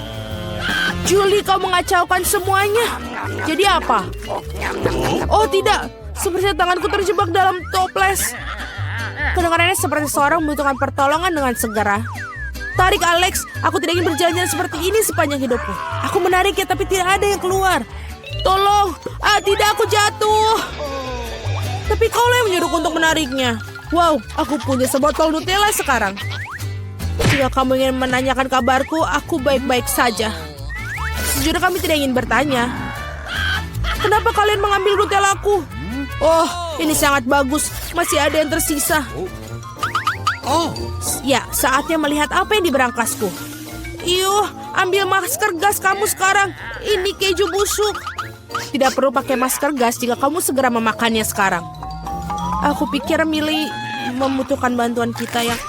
A: Julie, kau mengacaukan semuanya. Jadi apa? Tidak. Sepertinya tanganku terjebak dalam toples. Kedengarannya seperti seorang membutuhkan pertolongan dengan segera. Tarik, Alex. Aku tidak ingin berjalan seperti ini sepanjang hidupku. Aku menariknya tapi tidak ada yang keluar. Tolong. Tidak, aku jatuh. Tapi kaulah yang menyuruhku untuk menariknya. Wow, aku punya sebotol Nutella sekarang. Jika kamu ingin menanyakan kabarku, aku baik-baik saja. Sejujurnya kami tidak ingin bertanya. Kenapa kalian mengambil Nutellaku? Ini sangat bagus. Masih ada yang tersisa. Ya, saatnya melihat apa yang di berangkasku. Ambil masker gas kamu sekarang. Ini keju busuk. Tidak perlu pakai masker gas jika kamu segera memakannya sekarang. Aku pikir Millie membutuhkan bantuan kita yang...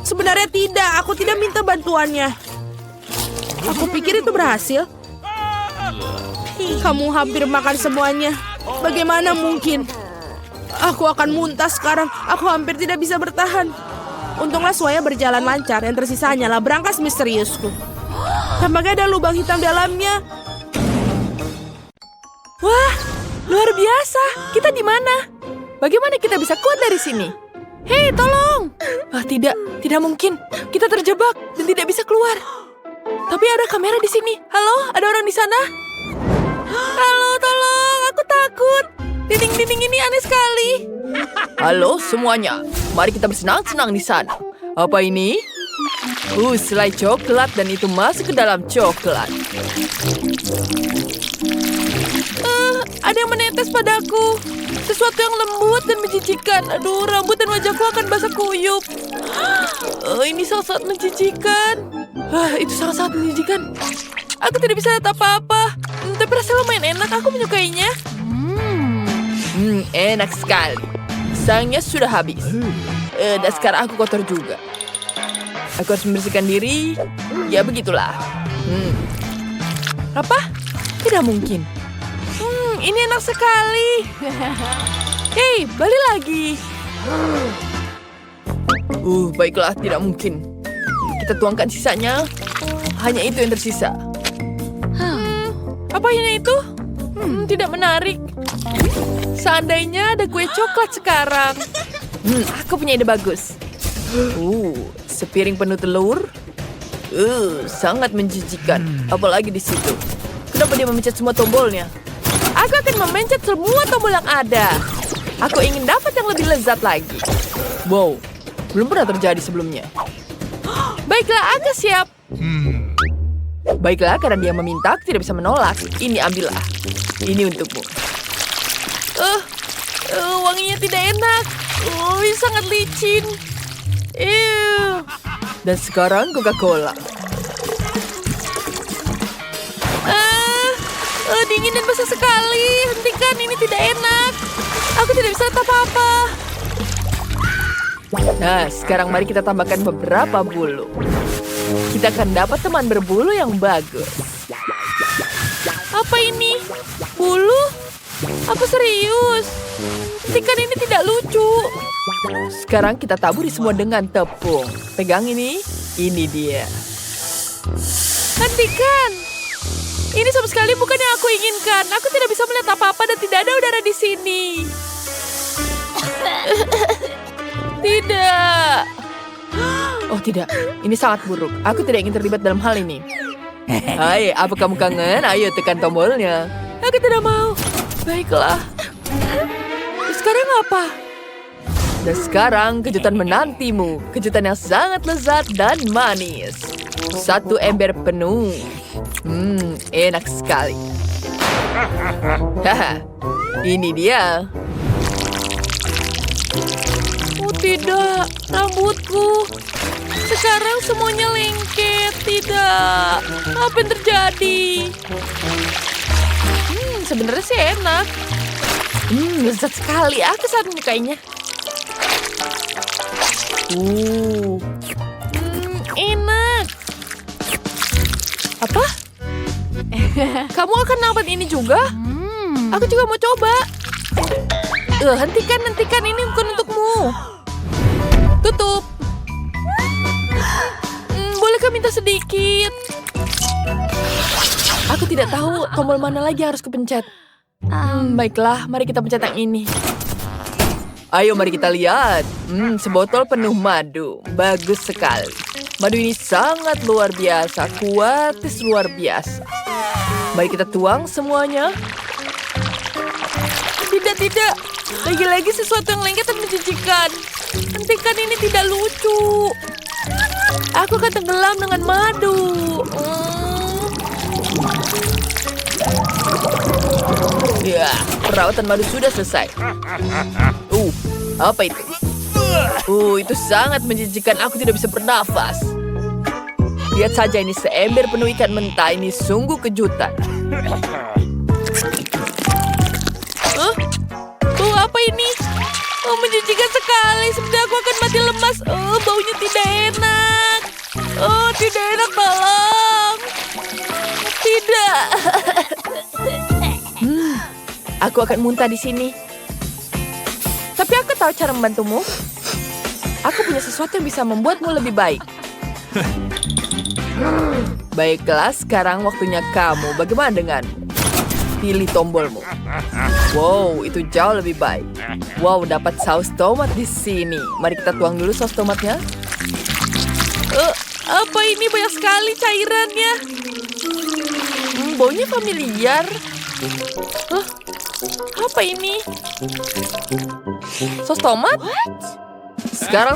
A: Sebenarnya tidak, aku tidak minta bantuannya. Aku pikir itu berhasil. Kamu hampir makan semuanya. Bagaimana mungkin? Aku akan muntah sekarang. Aku hampir tidak bisa bertahan. Untunglah semuanya berjalan lancar. Yang tersisa hanyalah brankas misteriusku. Tampaknya ada lubang hitam dalamnya.
B: Wah, luar biasa. Kita di mana? Bagaimana kita bisa keluar dari sini? Hei, tolong! Tidak mungkin. Kita terjebak dan tidak bisa keluar. Tapi ada kamera di sini. Halo, ada orang di sana? Halo, tolong! Aku takut. Dinding-dinding ini aneh sekali. Halo semuanya. Mari kita bersenang-senang di sana. Apa ini? Selai coklat dan itu masuk ke dalam coklat. Ada yang menetes padaku. Sesuatu yang lembut dan menjijikan. Aduh, rambut dan wajahku akan basah kuyup. Ini sangat menjijikan. Itu sangat-sangat menjijikan. Aku tidak bisa lihat apa-apa. Tapi rasanya lumayan enak, aku menyukainya. Enak sekali. Sayangnya sudah habis. Dan sekarang aku kotor juga. Aku harus membersihkan diri. Ya begitulah. Apa? Tidak mungkin. Ini enak sekali. Hei, balik lagi. Baiklah, tidak mungkin. Kita tuangkan sisanya. Hanya itu yang tersisa. Apa ini itu? Tidak menarik. Seandainya ada kue coklat sekarang. Aku punya ide bagus. Sepiring penuh telur. Sangat menjijikan. Apalagi di situ. Kenapa dia memencet semua tombolnya? Aku akan memencet semua tombol yang ada. Aku ingin dapat yang lebih lezat lagi. Wow, belum pernah terjadi sebelumnya. Baiklah, aku siap. Baiklah, karena dia meminta, aku tidak bisa menolak. Ini ambillah. Ini untukmu. Wanginya tidak enak. Sangat licin. Dan sekarang Coca-Cola. Dingin dan basah sekali. Hentikan, ini tidak enak. Aku tidak bisa lihat apa-apa. Nah, sekarang mari kita tambahkan beberapa bulu. Kita akan dapat teman berbulu yang bagus. Apa ini? Bulu? Apa serius? Hentikan, ini tidak lucu. Sekarang kita taburi semua dengan tepung. Pegang ini dia. Hentikan. Ini sama sekali bukan yang aku inginkan. Aku tidak bisa melihat apa-apa dan tidak ada udara di sini. Tidak. Oh tidak, ini sangat buruk. Aku tidak ingin terlibat dalam hal ini. Hai, apa kamu kangen? Ayo tekan tombolnya. Aku tidak mau. Baiklah. Sekarang apa? Dan sekarang kejutan menantimu. Kejutan yang sangat lezat dan manis. 1 ember penuh. Enak sekali. Haha, ini dia. Oh tidak, rambutku. Sekarang semuanya lengket. Tidak. Apa yang terjadi? Sebenarnya sih enak. Lezat sekali. Aku sangat menyukainya. Enak. Apa? Kamu akan dapat ini juga? Aku juga mau coba. Hentikan. Ini bukan untukmu. Tutup. Bolehkah minta sedikit? Aku tidak tahu tombol mana lagi harus kupencet. Baiklah, mari kita pencet yang ini. Ayo mari kita lihat. Sebotol penuh madu. Bagus sekali. Madu ini sangat luar biasa. Kuatis luar biasa. Mari kita tuang semuanya. Tidak. Lagi-lagi sesuatu yang lengket dan menjijikan. Hentikan, ini tidak lucu. Aku akan tenggelam dengan madu. Ya, perawatan madu sudah selesai. Apa itu? Itu sangat menjijikan. Aku tidak bisa bernafas. Lihat saja, ini seember penuh ikan mentah. Ini sungguh kejutan. Apa ini? Menjijikan sekali. Seperti aku akan mati lemas. Baunya tidak enak. Tidak enak, tolong. Tidak. Aku akan muntah di sini. Tapi aku tahu cara membantumu. Aku punya sesuatu yang bisa membuatmu lebih baik. Baiklah, sekarang waktunya kamu. Bagaimana dengan pilih tombolmu? Wow, itu jauh lebih baik. Wow, dapat saus tomat di sini. Mari kita tuang dulu saus tomatnya. Apa ini? Banyak sekali cairannya. Baunya familiar. Apa ini? Sos tomat?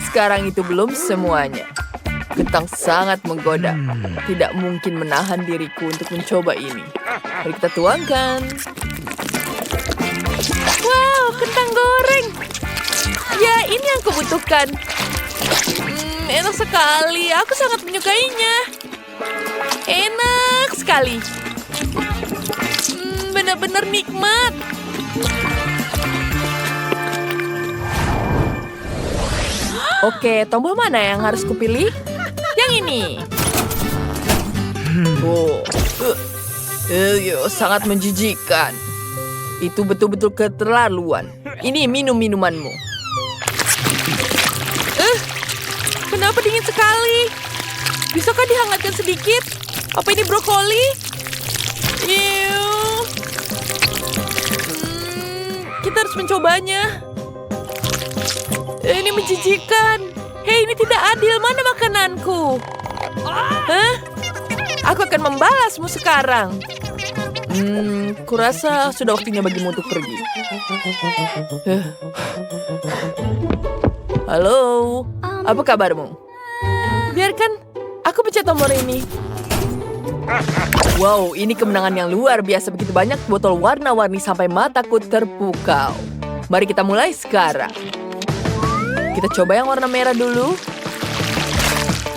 B: Sekarang itu belum semuanya. Kentang sangat menggoda. Tidak mungkin menahan diriku untuk mencoba ini. Mari kita tuangkan. Wow, kentang goreng. Ya, ini yang kubutuhkan. Enak sekali. Aku sangat menyukainya. Enak sekali. Benar-benar nikmat. Oke, tombol mana yang harus kupilih? Yang ini. Sangat menjijikan. Itu betul-betul keterlaluan. Ini minumanmu. Kenapa dingin sekali? Bisakah dihangatkan sedikit? Apa ini brokoli? Kita harus mencobanya. Ini menjijikan. Hei, ini tidak adil. Mana makananku? Hah? Aku akan membalasmu sekarang. Kurasa sudah waktunya bagimu untuk pergi. Halo, apa kabarmu? Biarkan aku pencet tombol ini. Wow, ini kemenangan yang luar biasa. Begitu banyak botol warna-warni sampai mataku terpukau. Mari kita mulai sekarang. Kita coba yang warna merah dulu.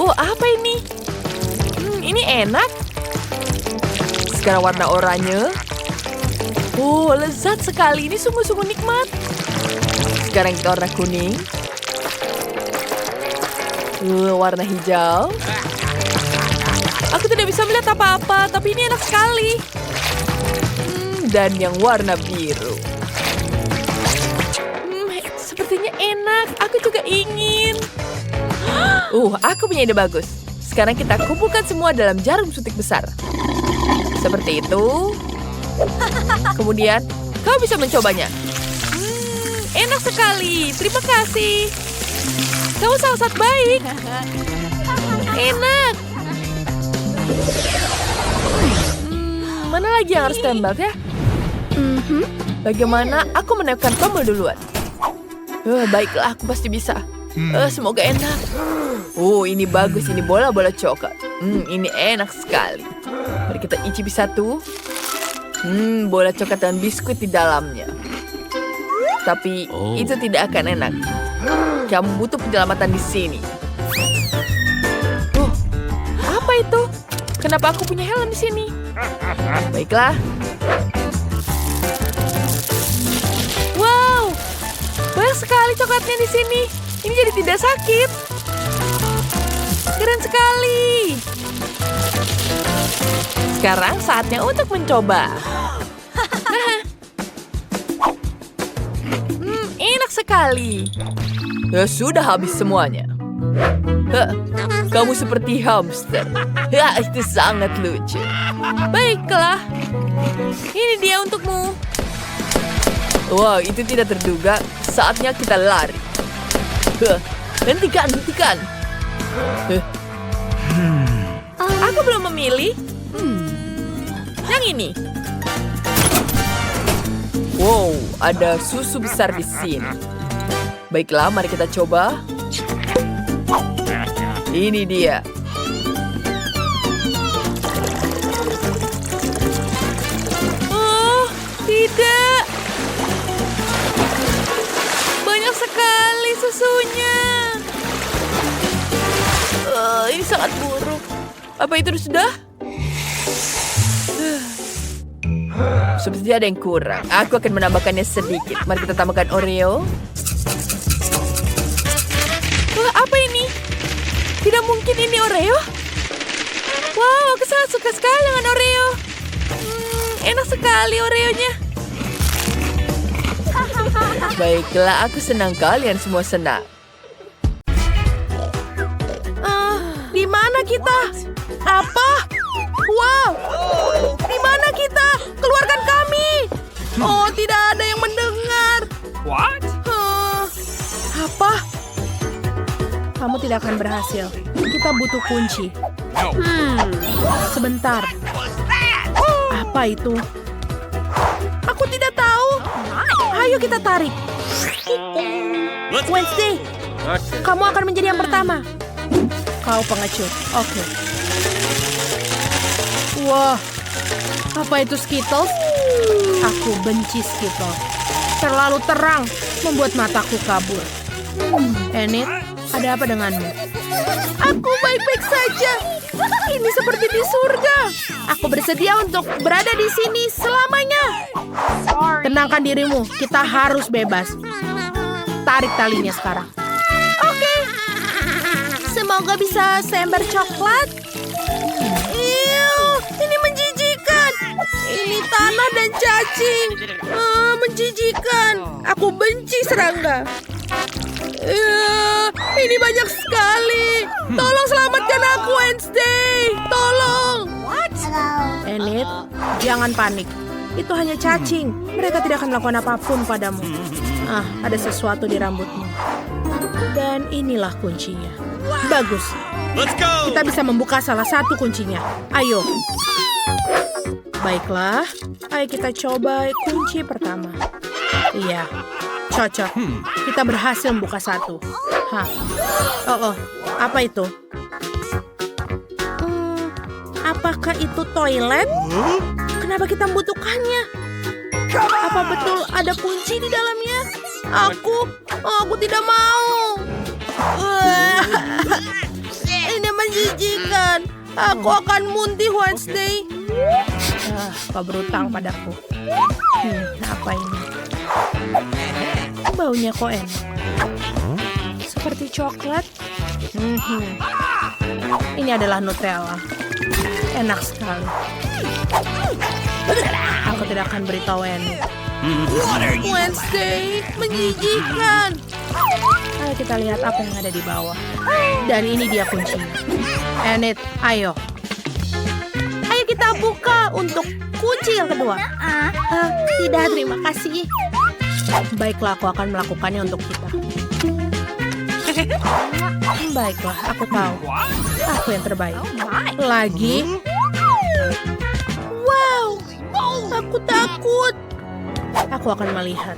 B: Oh, apa ini? Ini enak. Sekarang warna oranye. Oh, lezat sekali. Ini sungguh-sungguh nikmat. Sekarang kita warna kuning. Warna hijau. Aku tidak bisa melihat apa-apa, tapi ini enak sekali. Dan yang warna biru. Sepertinya enak. Aku juga ingin. Aku punya ide bagus. Sekarang kita kumpulkan semua dalam jarum suntik besar. Seperti itu. Kemudian, kau bisa mencobanya. Enak sekali. Terima kasih. Kamu sangat baik. Enak. Mana lagi yang harus tembak ya? Bagaimana aku menekan tombol duluan? Baiklah, aku pasti bisa. Semoga enak. Ini bagus. Ini bola-bola coklat. Ini enak sekali. Mari kita icipi satu. Bola coklat dan biskuit di dalamnya. Tapi itu tidak akan enak. Kamu butuh penyelamatan di sini. Apa itu? Kenapa aku punya helm di sini? Baiklah. Wow, banyak sekali coklatnya di sini. Ini jadi tidak sakit. Keren sekali. Sekarang saatnya untuk mencoba. Enak sekali. Sudah habis semuanya. Kamu seperti hamster. Itu sangat lucu. Baiklah. Ini dia untukmu. Wow, itu tidak terduga. Saatnya kita lari. Hentikan. Aku belum memilih. Yang ini. Wow, ada susu besar di sini. Baiklah, mari kita coba. Ini dia. Oh, tidak. Banyak sekali susunya. Ini sangat buruk. Apa itu sudah? Seperti ada yang kurang. Aku akan menambahkannya sedikit. Mari kita tambahkan Oreo. Apa ini? Tidak mungkin ini Oreo. Wow, aku sangat suka sekali dengan Oreo. Enak sekali Oreonya. Baiklah, aku senang kalian semua senang. Di mana kita? Apa? Wow, di mana kita? Keluarkan kami. Oh, tidak ada yang mendengar.
C: What?
A: Apa? Kamu tidak akan berhasil. Kita butuh kunci. Sebentar. Apa itu? Aku tidak tahu. Ayo kita tarik. Wednesday, kamu akan menjadi yang pertama. Kau pengecut. Oke. Wah, apa itu Skittles? Aku benci Skittles. Terlalu terang, membuat mataku kabur. Enid, Ada apa denganmu? Aku baik-baik saja. Ini seperti di surga. Aku bersedia untuk berada di sini selamanya. Tenangkan dirimu, kita harus bebas. Tarik talinya sekarang. Oke. Semoga bisa seember coklat. Ini menjijikan. Ini tanah dan cacing. Menjijikan. Aku benci serangga. Ini banyak sekali. Tolong selamatkan aku, Wednesday. Tolong. Enid, jangan panik. Itu hanya cacing. Mereka tidak akan melakukan apapun padamu. Ada sesuatu di rambutmu. Dan inilah kuncinya. Bagus.
C: Let's go!
A: Kita bisa membuka salah satu kuncinya. Ayo. Baiklah. Ayo kita coba kunci pertama. Iya. Cocok. Kita berhasil membuka satu. Oh, apa itu? Apakah itu toilet? Kenapa kita membutuhkannya? Apa betul ada kunci di dalamnya? Aku tidak mau. Ini menjijikan. Aku akan muntah, Wednesday. Kau berutang padaku. Apa ini? Baunya kok enak. Seperti coklat. Ini adalah Nutella. Enak sekali. Aku tidak akan beritahu Enid. Wednesday, menjijikan. Ayo kita lihat apa yang ada di bawah. Dan ini dia kuncinya. Enid, ayo. Ayo kita buka untuk kunci yang kedua. Tidak, terima kasih. Baiklah, aku akan melakukannya untuk kita. Baiklah, aku tahu. Aku yang terbaik. Lagi. Wow, aku takut. Aku akan melihat.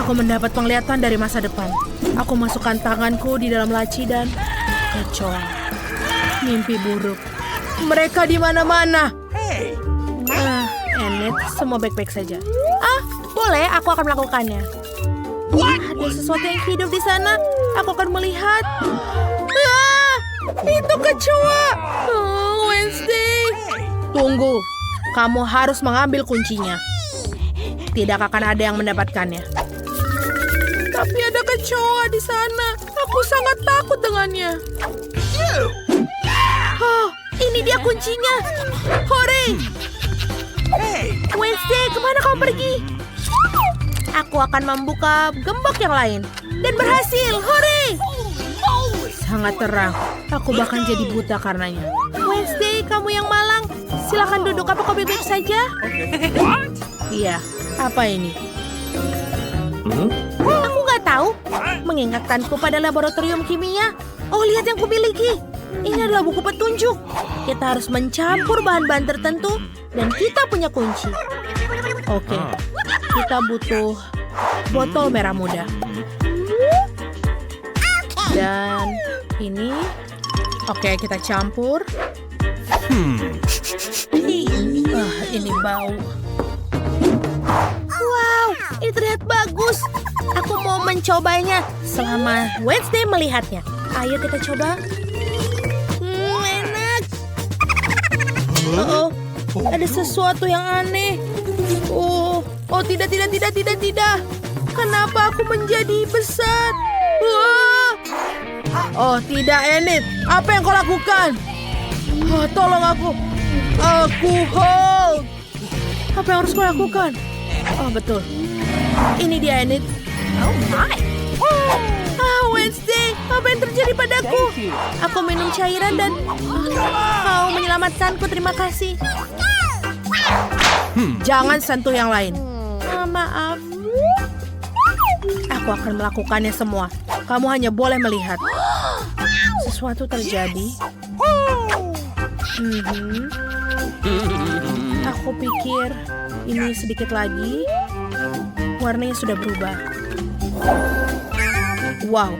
A: Aku mendapat penglihatan dari masa depan. Aku masukkan tanganku di dalam laci dan kecoa. Mimpi buruk. Mereka di mana-mana. Enid, semua baik-baik saja. Boleh, aku akan melakukannya. Ada sesuatu yang hidup di sana. Aku akan melihat. Itu kecoa. Wednesday. Tunggu. Kamu harus mengambil kuncinya. Tidak akan ada yang mendapatkannya. Tapi ada kecoa di sana. Aku sangat takut dengannya. Ini dia kuncinya. Hore! Wednesday, kemana kamu pergi? Aku akan membuka gembok yang lain. Dan berhasil. Hore! Sangat terang. Aku bahkan jadi buta karenanya. Wednesday, kamu yang malang. Silakan duduk. Apa kau baik-baik saja? Iya. Apa ini? Aku nggak tahu. Mengingatkanku pada laboratorium kimia. Oh, lihat yang kumiliki. Ini adalah buku petunjuk. Kita harus mencampur bahan-bahan tertentu dan kita punya kunci. Oke. Kita butuh botol merah muda. Dan ini. Oke, kita campur. Ini bau. Wow, ini terlihat bagus. Aku mau mencobanya selama Wednesday melihatnya. Ayo kita coba. Enak. Ada sesuatu yang aneh. Tidak. Kenapa aku menjadi besar? Tidak, Enid. Apa yang kau lakukan? Tolong aku. Aku hold. Apa yang harus kau lakukan? Betul. Ini dia, Enid. Wednesday, apa yang terjadi padaku? Aku minum cairan dan kau menyelamatkanku. Terima kasih. Jangan sentuh yang lain. Maaf. Aku akan melakukannya semua. Kamu hanya boleh melihat. Sesuatu terjadi. Aku pikir ini sedikit lagi. Warnanya sudah berubah. Wow.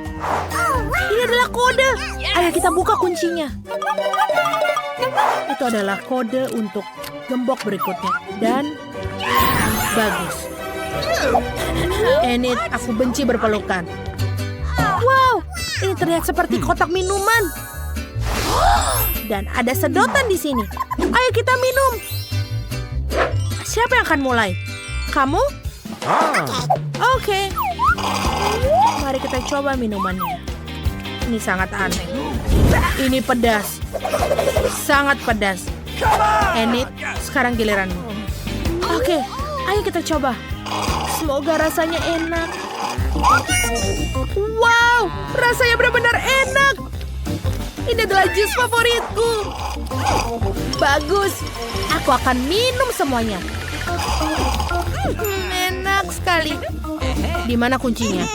A: Ini adalah kode. Ayo kita buka kuncinya. Itu adalah kode untuk gembok berikutnya. Dan bagus. Enid, aku benci berpelukan. Ini terlihat seperti kotak minuman. Dan ada sedotan di sini. Ayo kita minum. Siapa yang akan mulai? Kamu? Oke. Mari kita coba minumannya. Ini sangat aneh. Ini pedas. Sangat pedas. Enid, sekarang giliranmu. Oke, ayo kita coba. Semoga rasanya enak. Wow, rasanya benar-benar enak. Ini adalah jus favoritku. Bagus, aku akan minum semuanya. Enak sekali. Di mana kuncinya?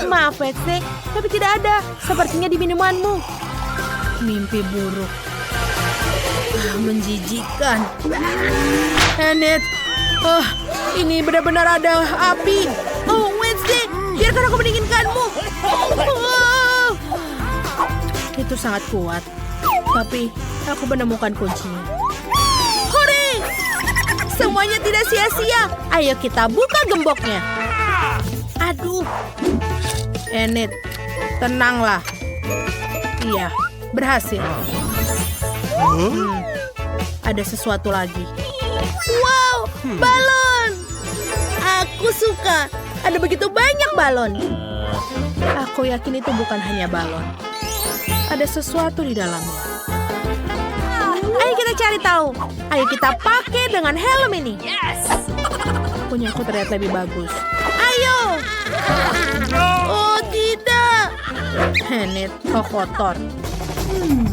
A: Maaf, Wednesday, tapi tidak ada. Sepertinya di minumanmu. Mimpi buruk. Menjijikan. Enid, ini benar-benar ada api. Oh, Wednesday, biarkan aku mendinginkanmu. Itu sangat kuat. Tapi aku menemukan kuncinya. Hore! Semuanya tidak sia-sia. Ayo kita buka gemboknya. Aduh. Enid, tenanglah. Iya, berhasil. Ada sesuatu lagi. Wow, balon. Aku suka. Ada begitu banyak balon. Aku yakin itu bukan hanya balon. Ada sesuatu di dalamnya. Ayo kita cari tahu. Ayo kita pakai dengan helm ini. Punya aku terlihat lebih bagus. Ayo. Oh tidak. Enid, kau kotor.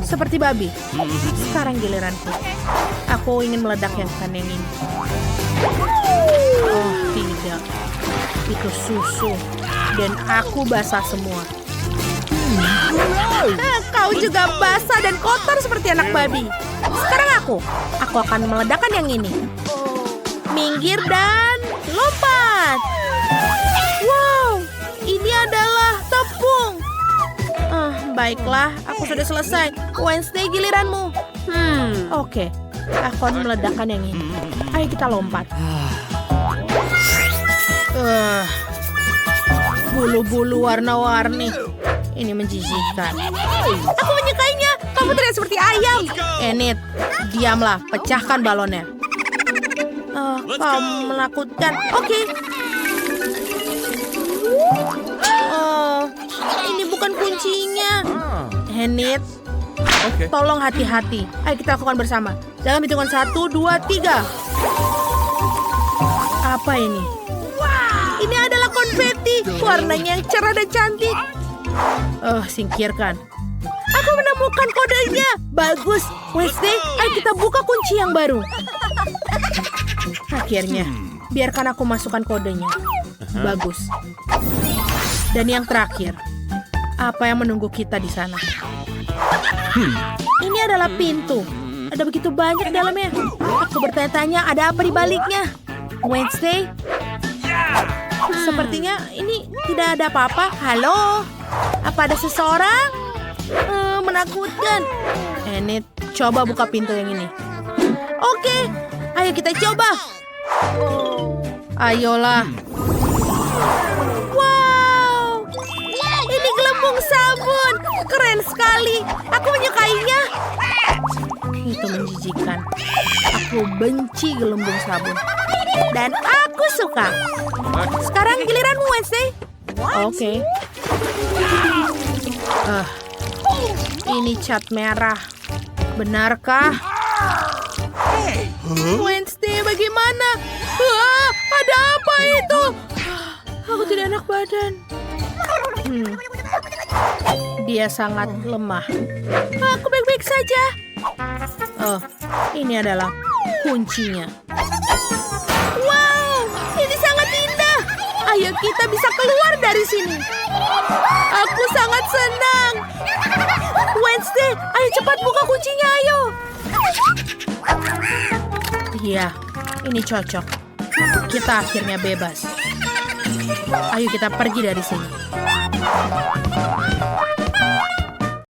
A: Seperti babi. Sekarang giliranku. Aku ingin meledak yang ini. Oh tidak. Itu susu. Dan aku basah semua. Kau juga basah dan kotor seperti anak babi. Sekarang aku akan meledakkan yang ini. Minggir dan lompat. Wow, ini adalah tepung. Baiklah, aku sudah selesai. Wednesday, giliranmu. Oke, aku akan meledakkan yang ini. Ayo kita lompat. Bulu-bulu warna-warni. Ini menjijikkan. Aku menyukainya. Kamu terlihat seperti ayam. Enid, diamlah. Pecahkan balonnya. Kau menakutkan. Oke. Ini bukan kuncinya. Enid, tolong hati-hati. Ayo kita lakukan bersama. Dalam hitungan 1, 2, 3. Apa ini? Ini adalah konfeti. Warnanya yang cerah dan cantik. Singkirkan. Aku menemukan kodenya. Bagus. Wednesday, ayo kita buka kunci yang baru. Akhirnya, biarkan aku masukkan kodenya. Bagus. Dan yang terakhir, apa yang menunggu kita di sana? Ini adalah pintu. Ada begitu banyak dalamnya. Aku bertanya-tanya ada apa di baliknya. Wednesday? Sepertinya ini tidak ada apa-apa. Halo? Apa ada seseorang? Menakutkan. Enid, coba buka pintu yang ini. Oke, ayo kita coba. Ayolah. Wow, ini gelembung sabun. Keren sekali. Aku menyukainya. Itu menjijikan. Aku benci gelembung sabun. Dan aku suka. Sekarang giliranmu, Wednesday. Oke. Ini cat merah. Benarkah? Wednesday, bagaimana? Ada apa itu? Aku tidak enak badan. Dia sangat lemah. Aku baik-baik saja. Ini adalah kuncinya. Wow, ini sangat indah. Ayo kita bisa keluar dari sini. Aku sangat senang. Wednesday, ayo cepat buka kuncinya, ayo. Iya, ini cocok. Kita akhirnya bebas. Ayo kita pergi dari sini.